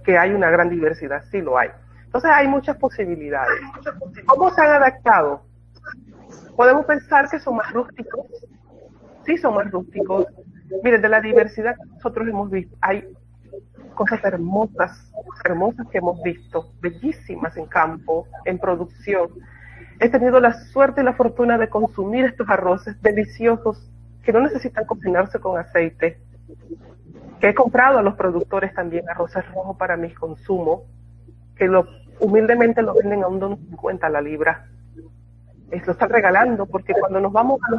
que hay una gran diversidad, sí lo hay. Entonces hay muchas posibilidades. ¿Cómo se han adaptado? Podemos pensar que son más rústicos. Sí, son más rústicos. Miren, de la diversidad que nosotros hemos visto, hay cosas hermosas, hermosas que hemos visto, bellísimas en campo, en producción. He tenido la suerte y la fortuna de consumir estos arroces deliciosos que no necesitan cocinarse con aceite, que he comprado a los productores también arroces rojos para mi consumo, que humildemente lo venden a $1.50 la libra. Lo están regalando, porque cuando nos vamos a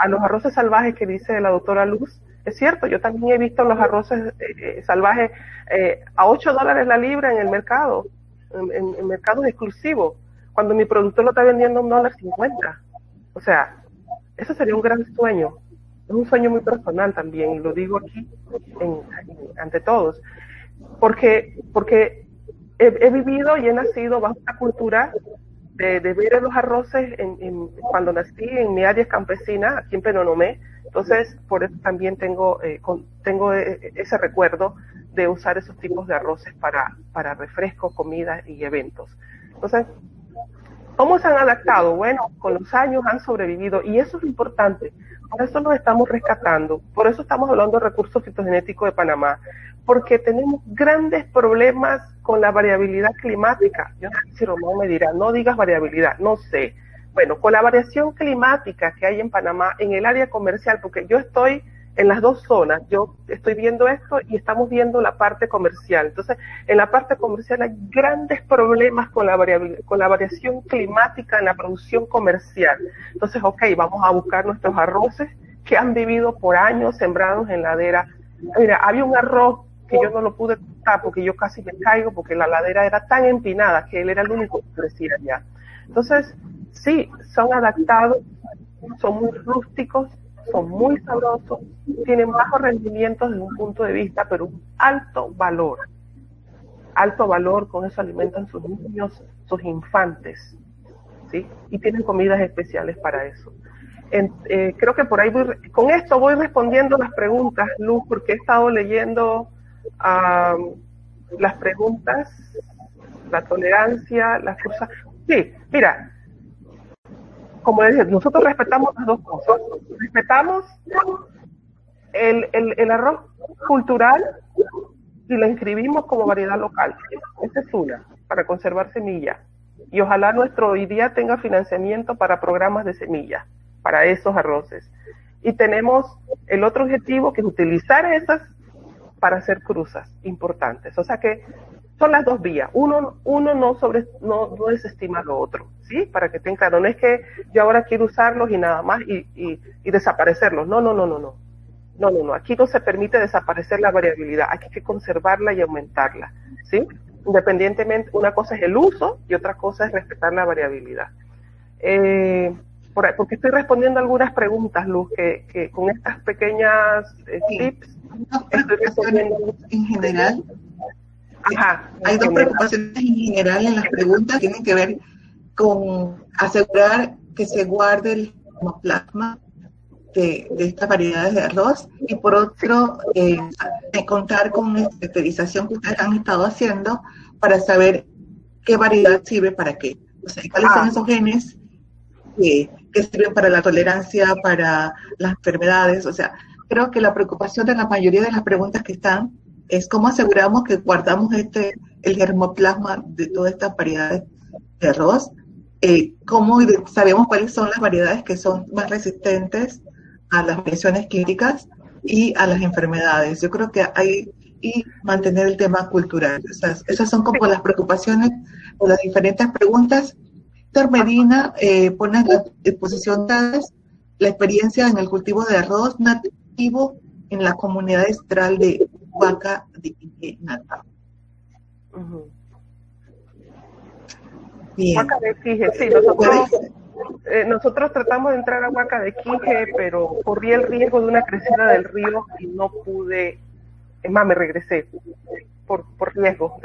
los arroces salvajes que dice la doctora Luz, es cierto, yo también he visto los arroces salvajes a $8 la libra en el mercado, en mercados exclusivos, cuando mi productor lo está vendiendo a $1.50. O sea, eso sería un gran sueño. Es un sueño muy personal también, y lo digo aquí ante todos, porque he vivido y he nacido bajo una cultura de ver los arroces cuando nací en mi área campesina, aquí en Penonomé. Entonces, por eso también tengo ese recuerdo de usar esos tipos de arroces para refrescos, comidas y eventos. Entonces, ¿cómo se han adaptado? Bueno, con los años han sobrevivido, y eso es lo importante. Por eso nos estamos rescatando, por eso estamos hablando de recursos fitogenéticos de Panamá, porque tenemos grandes problemas con la variabilidad climática. Yo no sé si Román me dirá, no digas variabilidad, no sé. Bueno, con la variación climática que hay en Panamá, en el área comercial, porque yo estoy en las dos zonas, yo estoy viendo esto y estamos viendo la parte comercial. Entonces, en la parte comercial hay grandes problemas con la variación climática en la producción comercial. Entonces, ok, vamos a buscar nuestros arroces que han vivido por años sembrados en ladera. Mira, había un arroz que yo no lo pude cortar porque yo casi me caigo porque la ladera era tan empinada que él era el único que crecía allá. Entonces, sí, son adaptados, son muy rústicos, son muy sabrosos, tienen bajos rendimientos desde un punto de vista, pero un alto valor con eso alimentan sus niños, sus infantes, ¿sí? Y tienen comidas especiales para eso. Creo que por ahí con esto voy respondiendo las preguntas, Luz, porque he estado leyendo las preguntas, la tolerancia, las cosas. Sí, mira, como les dije, nosotros respetamos las dos cosas. Respetamos el arroz cultural y lo inscribimos como variedad local. Esa es una, para conservar semillas. Y ojalá nuestro hoy día tenga financiamiento para programas de semillas, para esos arroces. Y tenemos el otro objetivo, que es utilizar esas para hacer cruzas importantes. O sea que son las dos vías. Uno no desestima lo otro, ¿sí? Para que estén claros. No es que yo ahora quiero usarlos y nada más y desaparecerlos. No. No. Aquí no se permite desaparecer la variabilidad. Aquí hay que conservarla y aumentarla, ¿sí? Independientemente, una cosa es el uso y otra cosa es respetar la variabilidad. Porque estoy respondiendo algunas preguntas, Luz, que con estas pequeñas tips estoy respondiendo. En general, Ajá, hay dos preocupaciones en general en las preguntas, tienen que ver con asegurar que se guarde el germoplasma de estas variedades de arroz, y por otro, contar con la caracterización que ustedes han estado haciendo para saber qué variedad sirve para qué. O sea, cuáles son esos genes que sirven para la tolerancia, para las enfermedades. O sea, creo que la preocupación de la mayoría de las preguntas que están es cómo aseguramos que guardamos el germoplasma de todas estas variedades de arroz, cómo sabemos cuáles son las variedades que son más resistentes a las variaciones clínicas y a las enfermedades. Yo creo que y mantener el tema cultural. Esas son como las preocupaciones de las diferentes preguntas. Doctor Medina pone a la disposición de la experiencia en el cultivo de arroz nativo en la comunidad ancestral de Huaca de Quique, Natal. Bien. Huaca de Quique, sí, nosotros tratamos de entrar a Huaca de Quique, pero corrí el riesgo de una crecida del río y no pude es más, me regresé por riesgo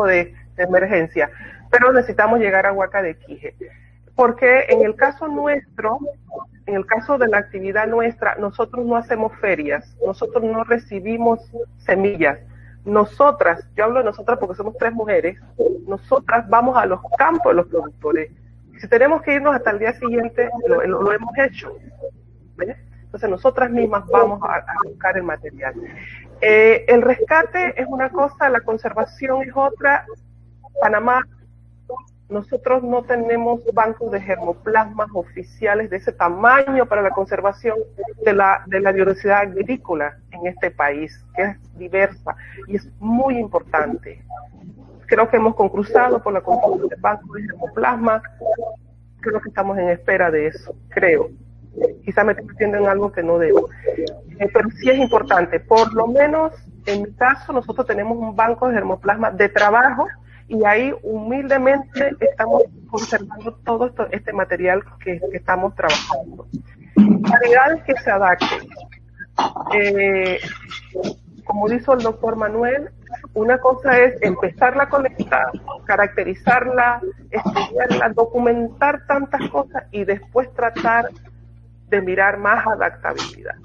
de emergencia, pero necesitamos llegar a Huaca de Quije, porque en el caso nuestro, en el caso de la actividad nuestra, nosotros no hacemos ferias, nosotros no recibimos semillas. Nosotras, yo hablo de nosotras porque somos 3 mujeres, nosotras vamos a los campos de los productores. Si tenemos que irnos hasta el día siguiente, lo hemos hecho. ¿Ves? Entonces nosotras mismas vamos a buscar el material. El rescate es una cosa, la conservación es otra. Panamá, nosotros no tenemos bancos de germoplasmas oficiales de ese tamaño para la conservación de la biodiversidad agrícola en este país, que es diversa y es muy importante. Creo que hemos concursado por la construcción de bancos de germoplasma, creo que estamos en espera de eso, creo. Quizá me estoy metiendo en algo que no debo. Pero sí es importante, por lo menos en mi caso nosotros tenemos un banco de germoplasma de trabajo, y ahí humildemente estamos conservando todo este material que estamos trabajando. Variedades que se adapten. Como dijo el doctor Manuel, una cosa es empezarla a colectar, caracterizarla, estudiarla, documentar tantas cosas y después tratar de mirar más adaptabilidad.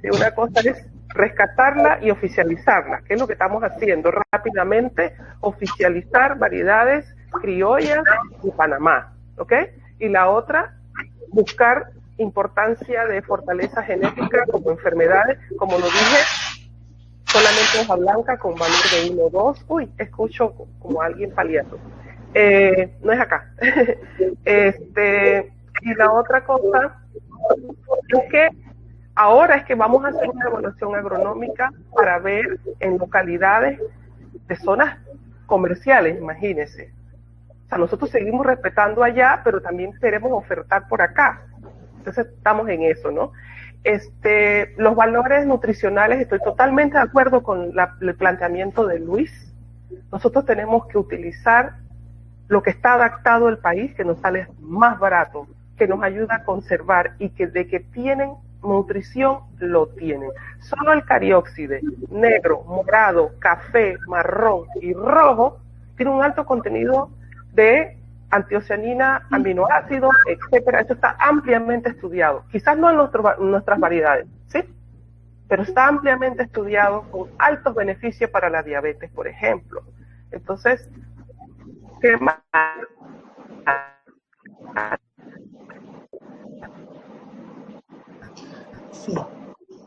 Y una cosa es rescatarla y oficializarla, que es lo que estamos haciendo rápidamente, oficializar variedades criollas de Panamá, ¿ok? Y la otra, buscar importancia de fortaleza genética como enfermedades, como lo dije, solamente hoja blanca con valor de 1 o 2, uy, escucho como alguien paliando, no es acá. Y la otra cosa es que ahora es que vamos a hacer una evaluación agronómica para ver en localidades de zonas comerciales, imagínense. O sea, nosotros seguimos respetando allá, pero también queremos ofertar por acá. Entonces estamos en eso, ¿no? Los valores nutricionales, estoy totalmente de acuerdo con el planteamiento de Luis. Nosotros tenemos que utilizar lo que está adaptado al país, que nos sale más barato, que nos ayuda a conservar y que de que tienen nutrición lo tienen. Solo el carióxido negro, morado, café, marrón y rojo tiene un alto contenido de antioceanina, aminoácidos, etcétera. Esto está ampliamente estudiado. Quizás no en nuestras variedades, ¿sí? Pero está ampliamente estudiado con altos beneficios para la diabetes, por ejemplo. Entonces, ¿qué más? Sí.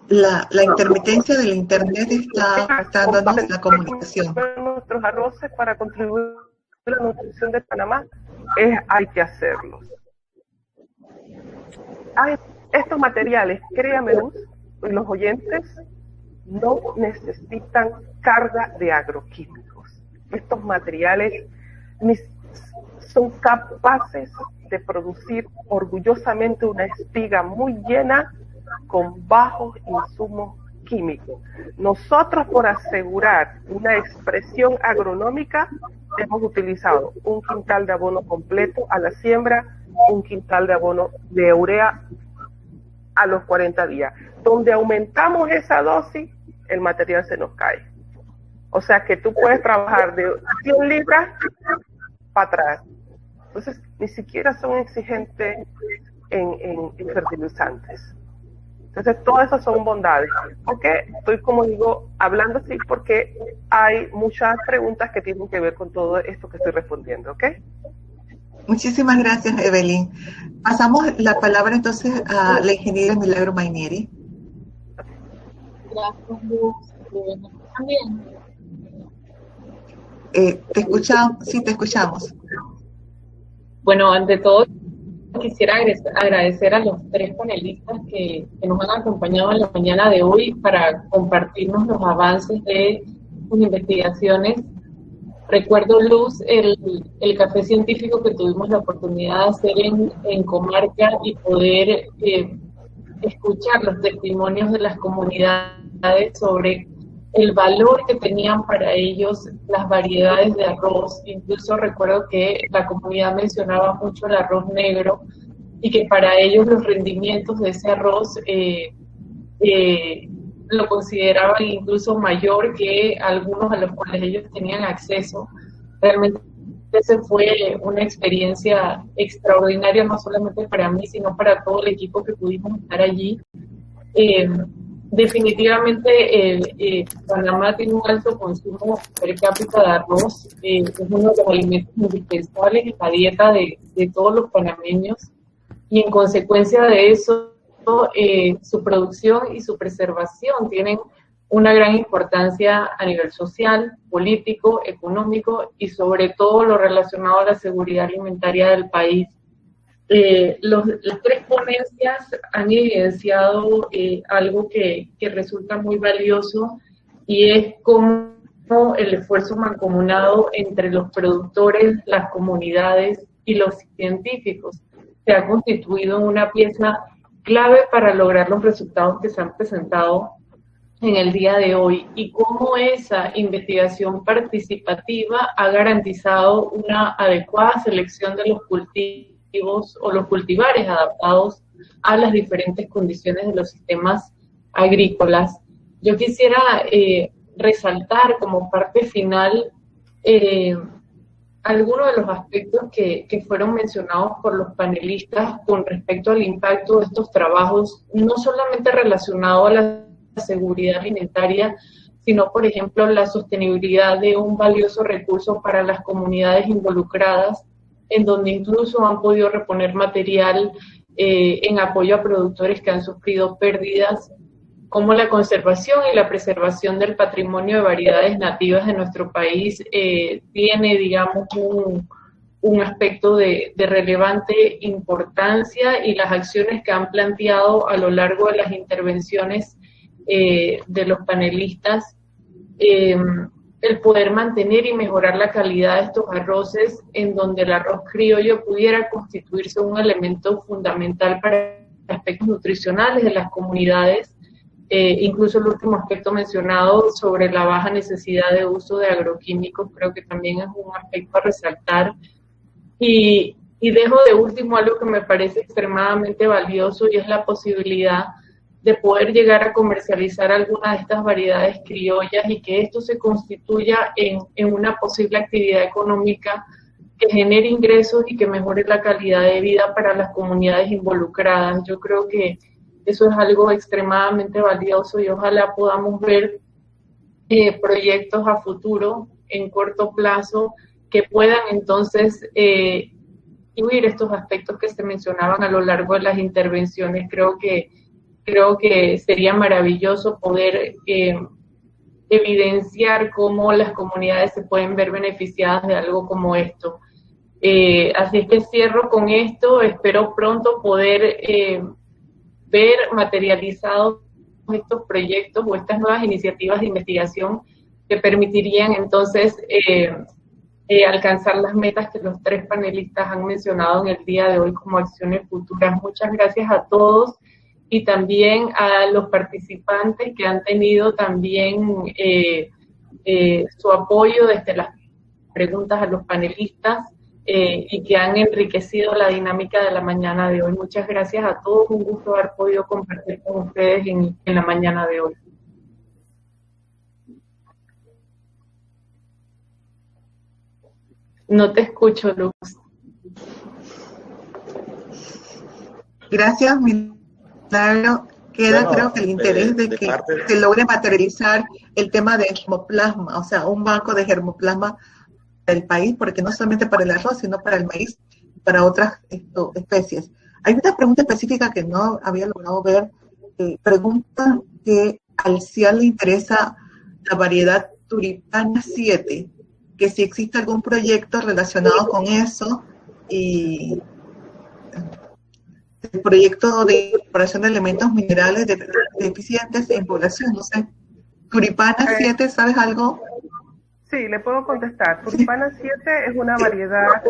La intermitencia del internet está afectándonos la comunicación. Nuestros arroces para contribuir a la nutrición de Panamá, hay que hacerlos. Estos materiales, créame Luz, y los oyentes, no necesitan carga de agroquímicos. Estos materiales son capaces de producir orgullosamente una espiga muy llena con bajos insumos químicos. Nosotros, por asegurar una expresión agronómica, hemos utilizado 1 quintal de abono completo a la siembra, 1 quintal de abono de urea a los 40 días. Donde aumentamos esa dosis, el material se nos cae. O sea que tú puedes trabajar de 100 libras para atrás. Entonces, ni siquiera son exigentes en fertilizantes. Entonces, todas esas son bondades. Porque estoy, como digo, hablando así porque hay muchas preguntas que tienen que ver con todo esto que estoy respondiendo, ¿ok? Muchísimas gracias, Evelyn. Pasamos la palabra entonces a la ingeniera Milagro Mainieri. Gracias, Luz. También. ¿Te escuchamos? Sí, te escuchamos. Bueno, ante todo, quisiera agradecer a los 3 panelistas que nos han acompañado en la mañana de hoy para compartirnos los avances de sus investigaciones. Recuerdo, Luz, el café científico que tuvimos la oportunidad de hacer en Comarca y poder escuchar los testimonios de las comunidades sobre el valor que tenían para ellos las variedades de arroz. Incluso recuerdo que la comunidad mencionaba mucho el arroz negro y que para ellos los rendimientos de ese arroz lo consideraban incluso mayor que algunos a los cuales ellos tenían acceso. Realmente esa fue una experiencia extraordinaria, no solamente para mí, sino para todo el equipo que pudimos estar allí. Definitivamente Panamá tiene un alto consumo per cápita de arroz, es uno de los alimentos indispensables en la dieta de todos los panameños, y en consecuencia de eso su producción y su preservación tienen una gran importancia a nivel social, político, económico y sobre todo lo relacionado a la seguridad alimentaria del país. Las tres ponencias han evidenciado algo que resulta muy valioso, y es cómo el esfuerzo mancomunado entre los productores, las comunidades y los científicos se ha constituido en una pieza clave para lograr los resultados que se han presentado en el día de hoy, y cómo esa investigación participativa ha garantizado una adecuada selección de los cultivos o los cultivares adaptados a las diferentes condiciones de los sistemas agrícolas. Yo quisiera resaltar como parte final algunos de los aspectos que fueron mencionados por los panelistas con respecto al impacto de estos trabajos, no solamente relacionado a la seguridad alimentaria, sino, por ejemplo, la sostenibilidad de un valioso recurso para las comunidades involucradas, en donde incluso han podido reponer material en apoyo a productores que han sufrido pérdidas, como la conservación y la preservación del patrimonio de variedades nativas de nuestro país tiene, digamos, un aspecto de relevante importancia, y las acciones que han planteado a lo largo de las intervenciones de los panelistas, el poder mantener y mejorar la calidad de estos arroces, en donde el arroz criollo pudiera constituirse un elemento fundamental para aspectos nutricionales de las comunidades. Incluso el último aspecto mencionado sobre la baja necesidad de uso de agroquímicos, creo que también es un aspecto a resaltar. Y dejo de último algo que me parece extremadamente valioso, y es la posibilidad de poder llegar a comercializar algunas de estas variedades criollas, y que esto se constituya en una posible actividad económica que genere ingresos y que mejore la calidad de vida para las comunidades involucradas. Yo creo que eso es algo extremadamente valioso, y ojalá podamos ver proyectos a futuro, en corto plazo, que puedan entonces incluir estos aspectos que se mencionaban a lo largo de las intervenciones. Creo que sería maravilloso poder evidenciar cómo las comunidades se pueden ver beneficiadas de algo como esto. Así es que cierro con esto. Espero pronto poder ver materializados estos proyectos o estas nuevas iniciativas de investigación que permitirían entonces alcanzar las metas que los tres panelistas han mencionado en el día de hoy como acciones futuras. Muchas gracias a todos, y también a los participantes que han tenido también su apoyo desde las preguntas a los panelistas y que han enriquecido la dinámica de la mañana de hoy. Muchas gracias a todos, un gusto haber podido compartir con ustedes en la mañana de hoy. No te escucho, Luz. Gracias, Milagro. Queda, creo que el interés de que se logre materializar el tema del germoplasma, o sea, un banco de germoplasma del país, porque no solamente para el arroz, sino para el maíz y para otras especies. Hay una pregunta específica que no había logrado ver. Pregunta que al CIAL le interesa la variedad Turipana 7, que si existe algún proyecto relacionado con eso, y el proyecto de incorporación de elementos minerales deficientes en población, no sé. Turipana 7, ¿sabes algo? Sí, le puedo contestar. Turipana 7 es una variedad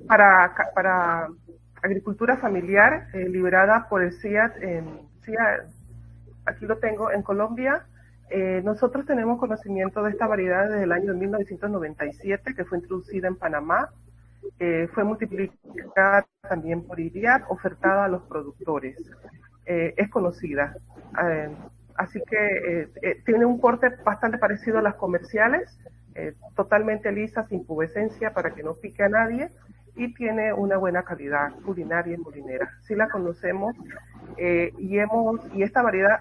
para agricultura familiar liberada por el CIAT. Aquí lo tengo en Colombia. Nosotros tenemos conocimiento de esta variedad desde el año 1997, que fue introducida en Panamá. Fue multiplicada también por IRIAD, ofertada a los productores. Es conocida. Así que tiene un corte bastante parecido a las comerciales, totalmente lisa, sin pubescencia para que no pique a nadie, y tiene una buena calidad culinaria y molinera. Sí la conocemos y esta variedad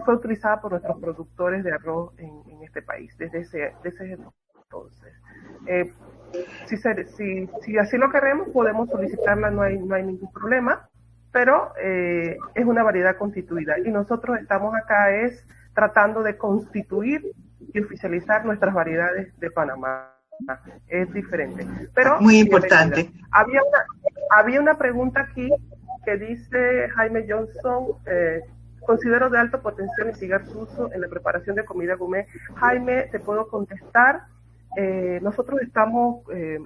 fue utilizada por nuestros productores de arroz en este país desde ese entonces. Si así lo queremos, podemos solicitarla, no hay ningún problema, pero es una variedad constituida y nosotros estamos acá tratando de constituir y oficializar nuestras variedades de Panamá. Es diferente, pero muy importante. Había una pregunta aquí que dice Jaime Johnson: considero de alto potencial investigar su uso en la preparación de comida gourmet. Jaime, te puedo contestar. Nosotros estamos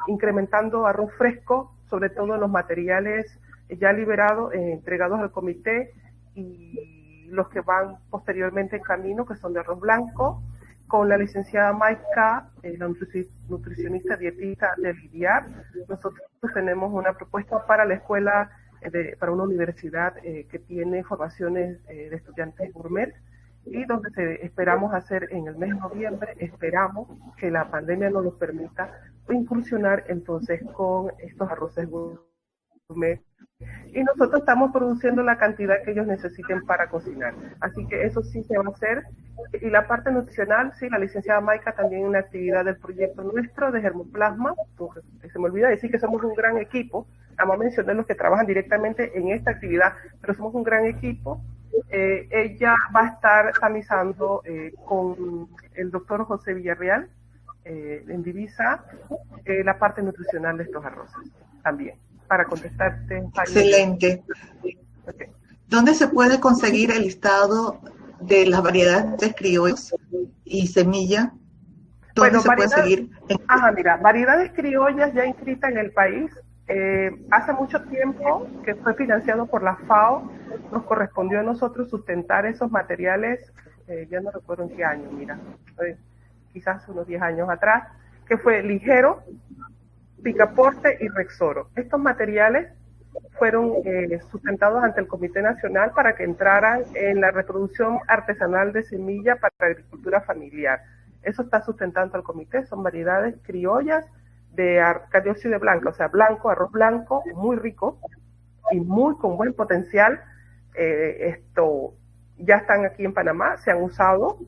incrementando arroz fresco, sobre todo los materiales ya liberados, entregados al comité, y los que van posteriormente en camino, que son de arroz blanco, con la licenciada Maika, la nutricionista dietista del IDIAR. Nosotros tenemos una propuesta para la escuela, para una universidad que tiene formaciones de estudiantes gourmet, y donde esperamos hacer en el mes de noviembre, esperamos que la pandemia nos lo permita, incursionar entonces con estos arroces gourmet. Y nosotros estamos produciendo la cantidad que ellos necesiten para cocinar. Así que eso sí se va a hacer. Y la parte nutricional, sí, la licenciada Maika también una actividad del proyecto nuestro de germoplasma. Se me olvida decir que somos un gran equipo. Vamos a mencionar los que trabajan directamente en esta actividad, pero somos un gran equipo. Ella va a estar tamizando con el doctor José Villarreal en Divisa la parte nutricional de estos arroces también, para contestarte. Excelente. Okay. ¿Dónde se puede conseguir el listado de las variedades criollas y semilla? ¿Dónde se puede seguir? Mira, variedades criollas ya inscritas en el país. Hace mucho tiempo que fue financiado por la FAO, nos correspondió a nosotros sustentar esos materiales, ya no recuerdo en qué año, mira, quizás unos 10 años atrás, que fue Ligero, Picaporte y Rexoro. Estos materiales fueron sustentados ante el Comité Nacional para que entraran en la reproducción artesanal de semilla para la agricultura familiar. Eso está sustentando al comité, son variedades criollas de cariopside blanca, o sea, blanco, arroz blanco, muy rico y con buen potencial. Esto ya están aquí en Panamá, se han usado,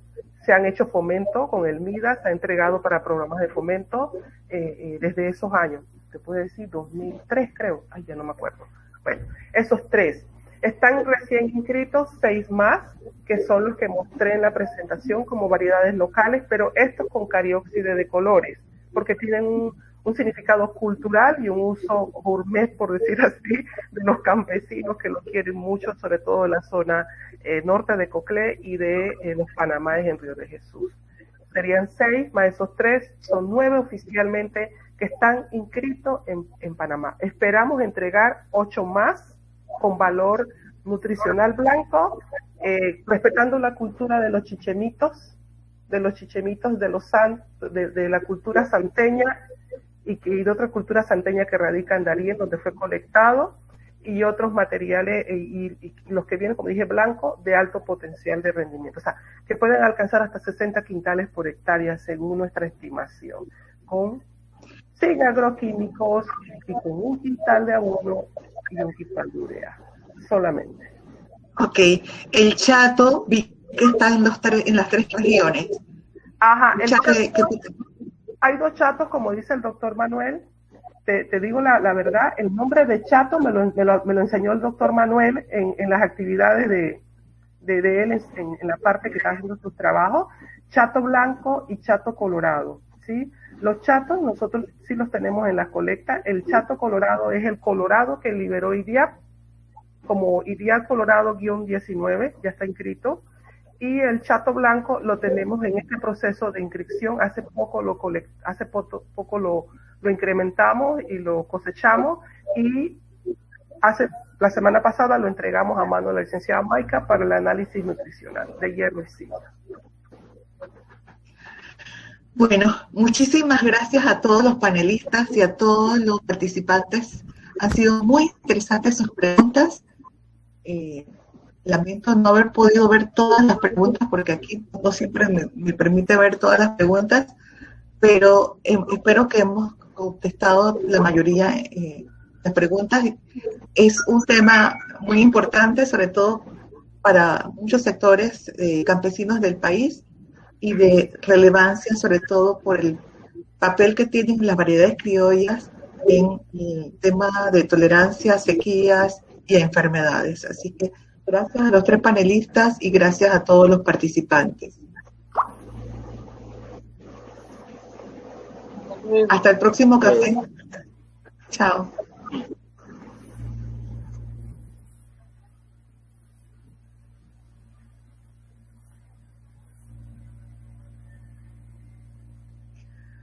se han hecho fomento con el MIDA, se ha entregado para programas de fomento desde esos años. Te puedo decir 2003, creo, ya no me acuerdo. Bueno, esos 3. Están recién inscritos 6 más, que son los que mostré en la presentación como variedades locales, pero estos con cariopside de colores, porque tienen un significado cultural y un uso gourmet, por decir así, de los campesinos que lo quieren mucho, sobre todo en la zona norte de Coclé y de los Panamáes en Río de Jesús. Serían 6 más esos 3, son 9 oficialmente que están inscritos en Panamá. Esperamos entregar 8 más con valor nutricional blanco, respetando la cultura de los chichemitos, de la cultura santeña y de otra cultura santeña que radica en Darién, donde fue colectado, y otros materiales, y los que vienen, como dije, blanco, de alto potencial de rendimiento. O sea, que pueden alcanzar hasta 60 quintales por hectárea, según nuestra estimación, sin agroquímicos y con un quintal de abono y un quintal de urea, solamente. Ok, el chato vi que está en las 3 regiones. Ajá, hay 2 chatos, como dice el doctor Manuel. Te digo la verdad, el nombre de chato me lo enseñó el doctor Manuel en las actividades de él en la parte que está haciendo sus trabajos. Chato blanco y chato colorado, ¿sí? Los chatos nosotros sí los tenemos en la colecta. El chato colorado es el colorado que liberó IDIAP, como IDIAP colorado-19, ya está inscrito. Y el chato blanco lo tenemos en este proceso de inscripción. Hace poco lo incrementamos y lo cosechamos, y la semana pasada lo entregamos a mano de la licenciada Maika para el análisis nutricional de hierro y zinc. Bueno, muchísimas gracias a todos los panelistas y a todos los participantes. Han sido muy interesantes sus preguntas. lamento no haber podido ver todas las preguntas porque aquí no siempre me permite ver todas las preguntas, pero espero que hemos contestado la mayoría de las preguntas. Es un tema muy importante, sobre todo para muchos sectores campesinos del país y de relevancia, sobre todo por el papel que tienen las variedades criollas en el tema de tolerancia a sequías y a enfermedades. Así que gracias a los 3 panelistas y gracias a todos los participantes. Hasta el próximo café. Chao.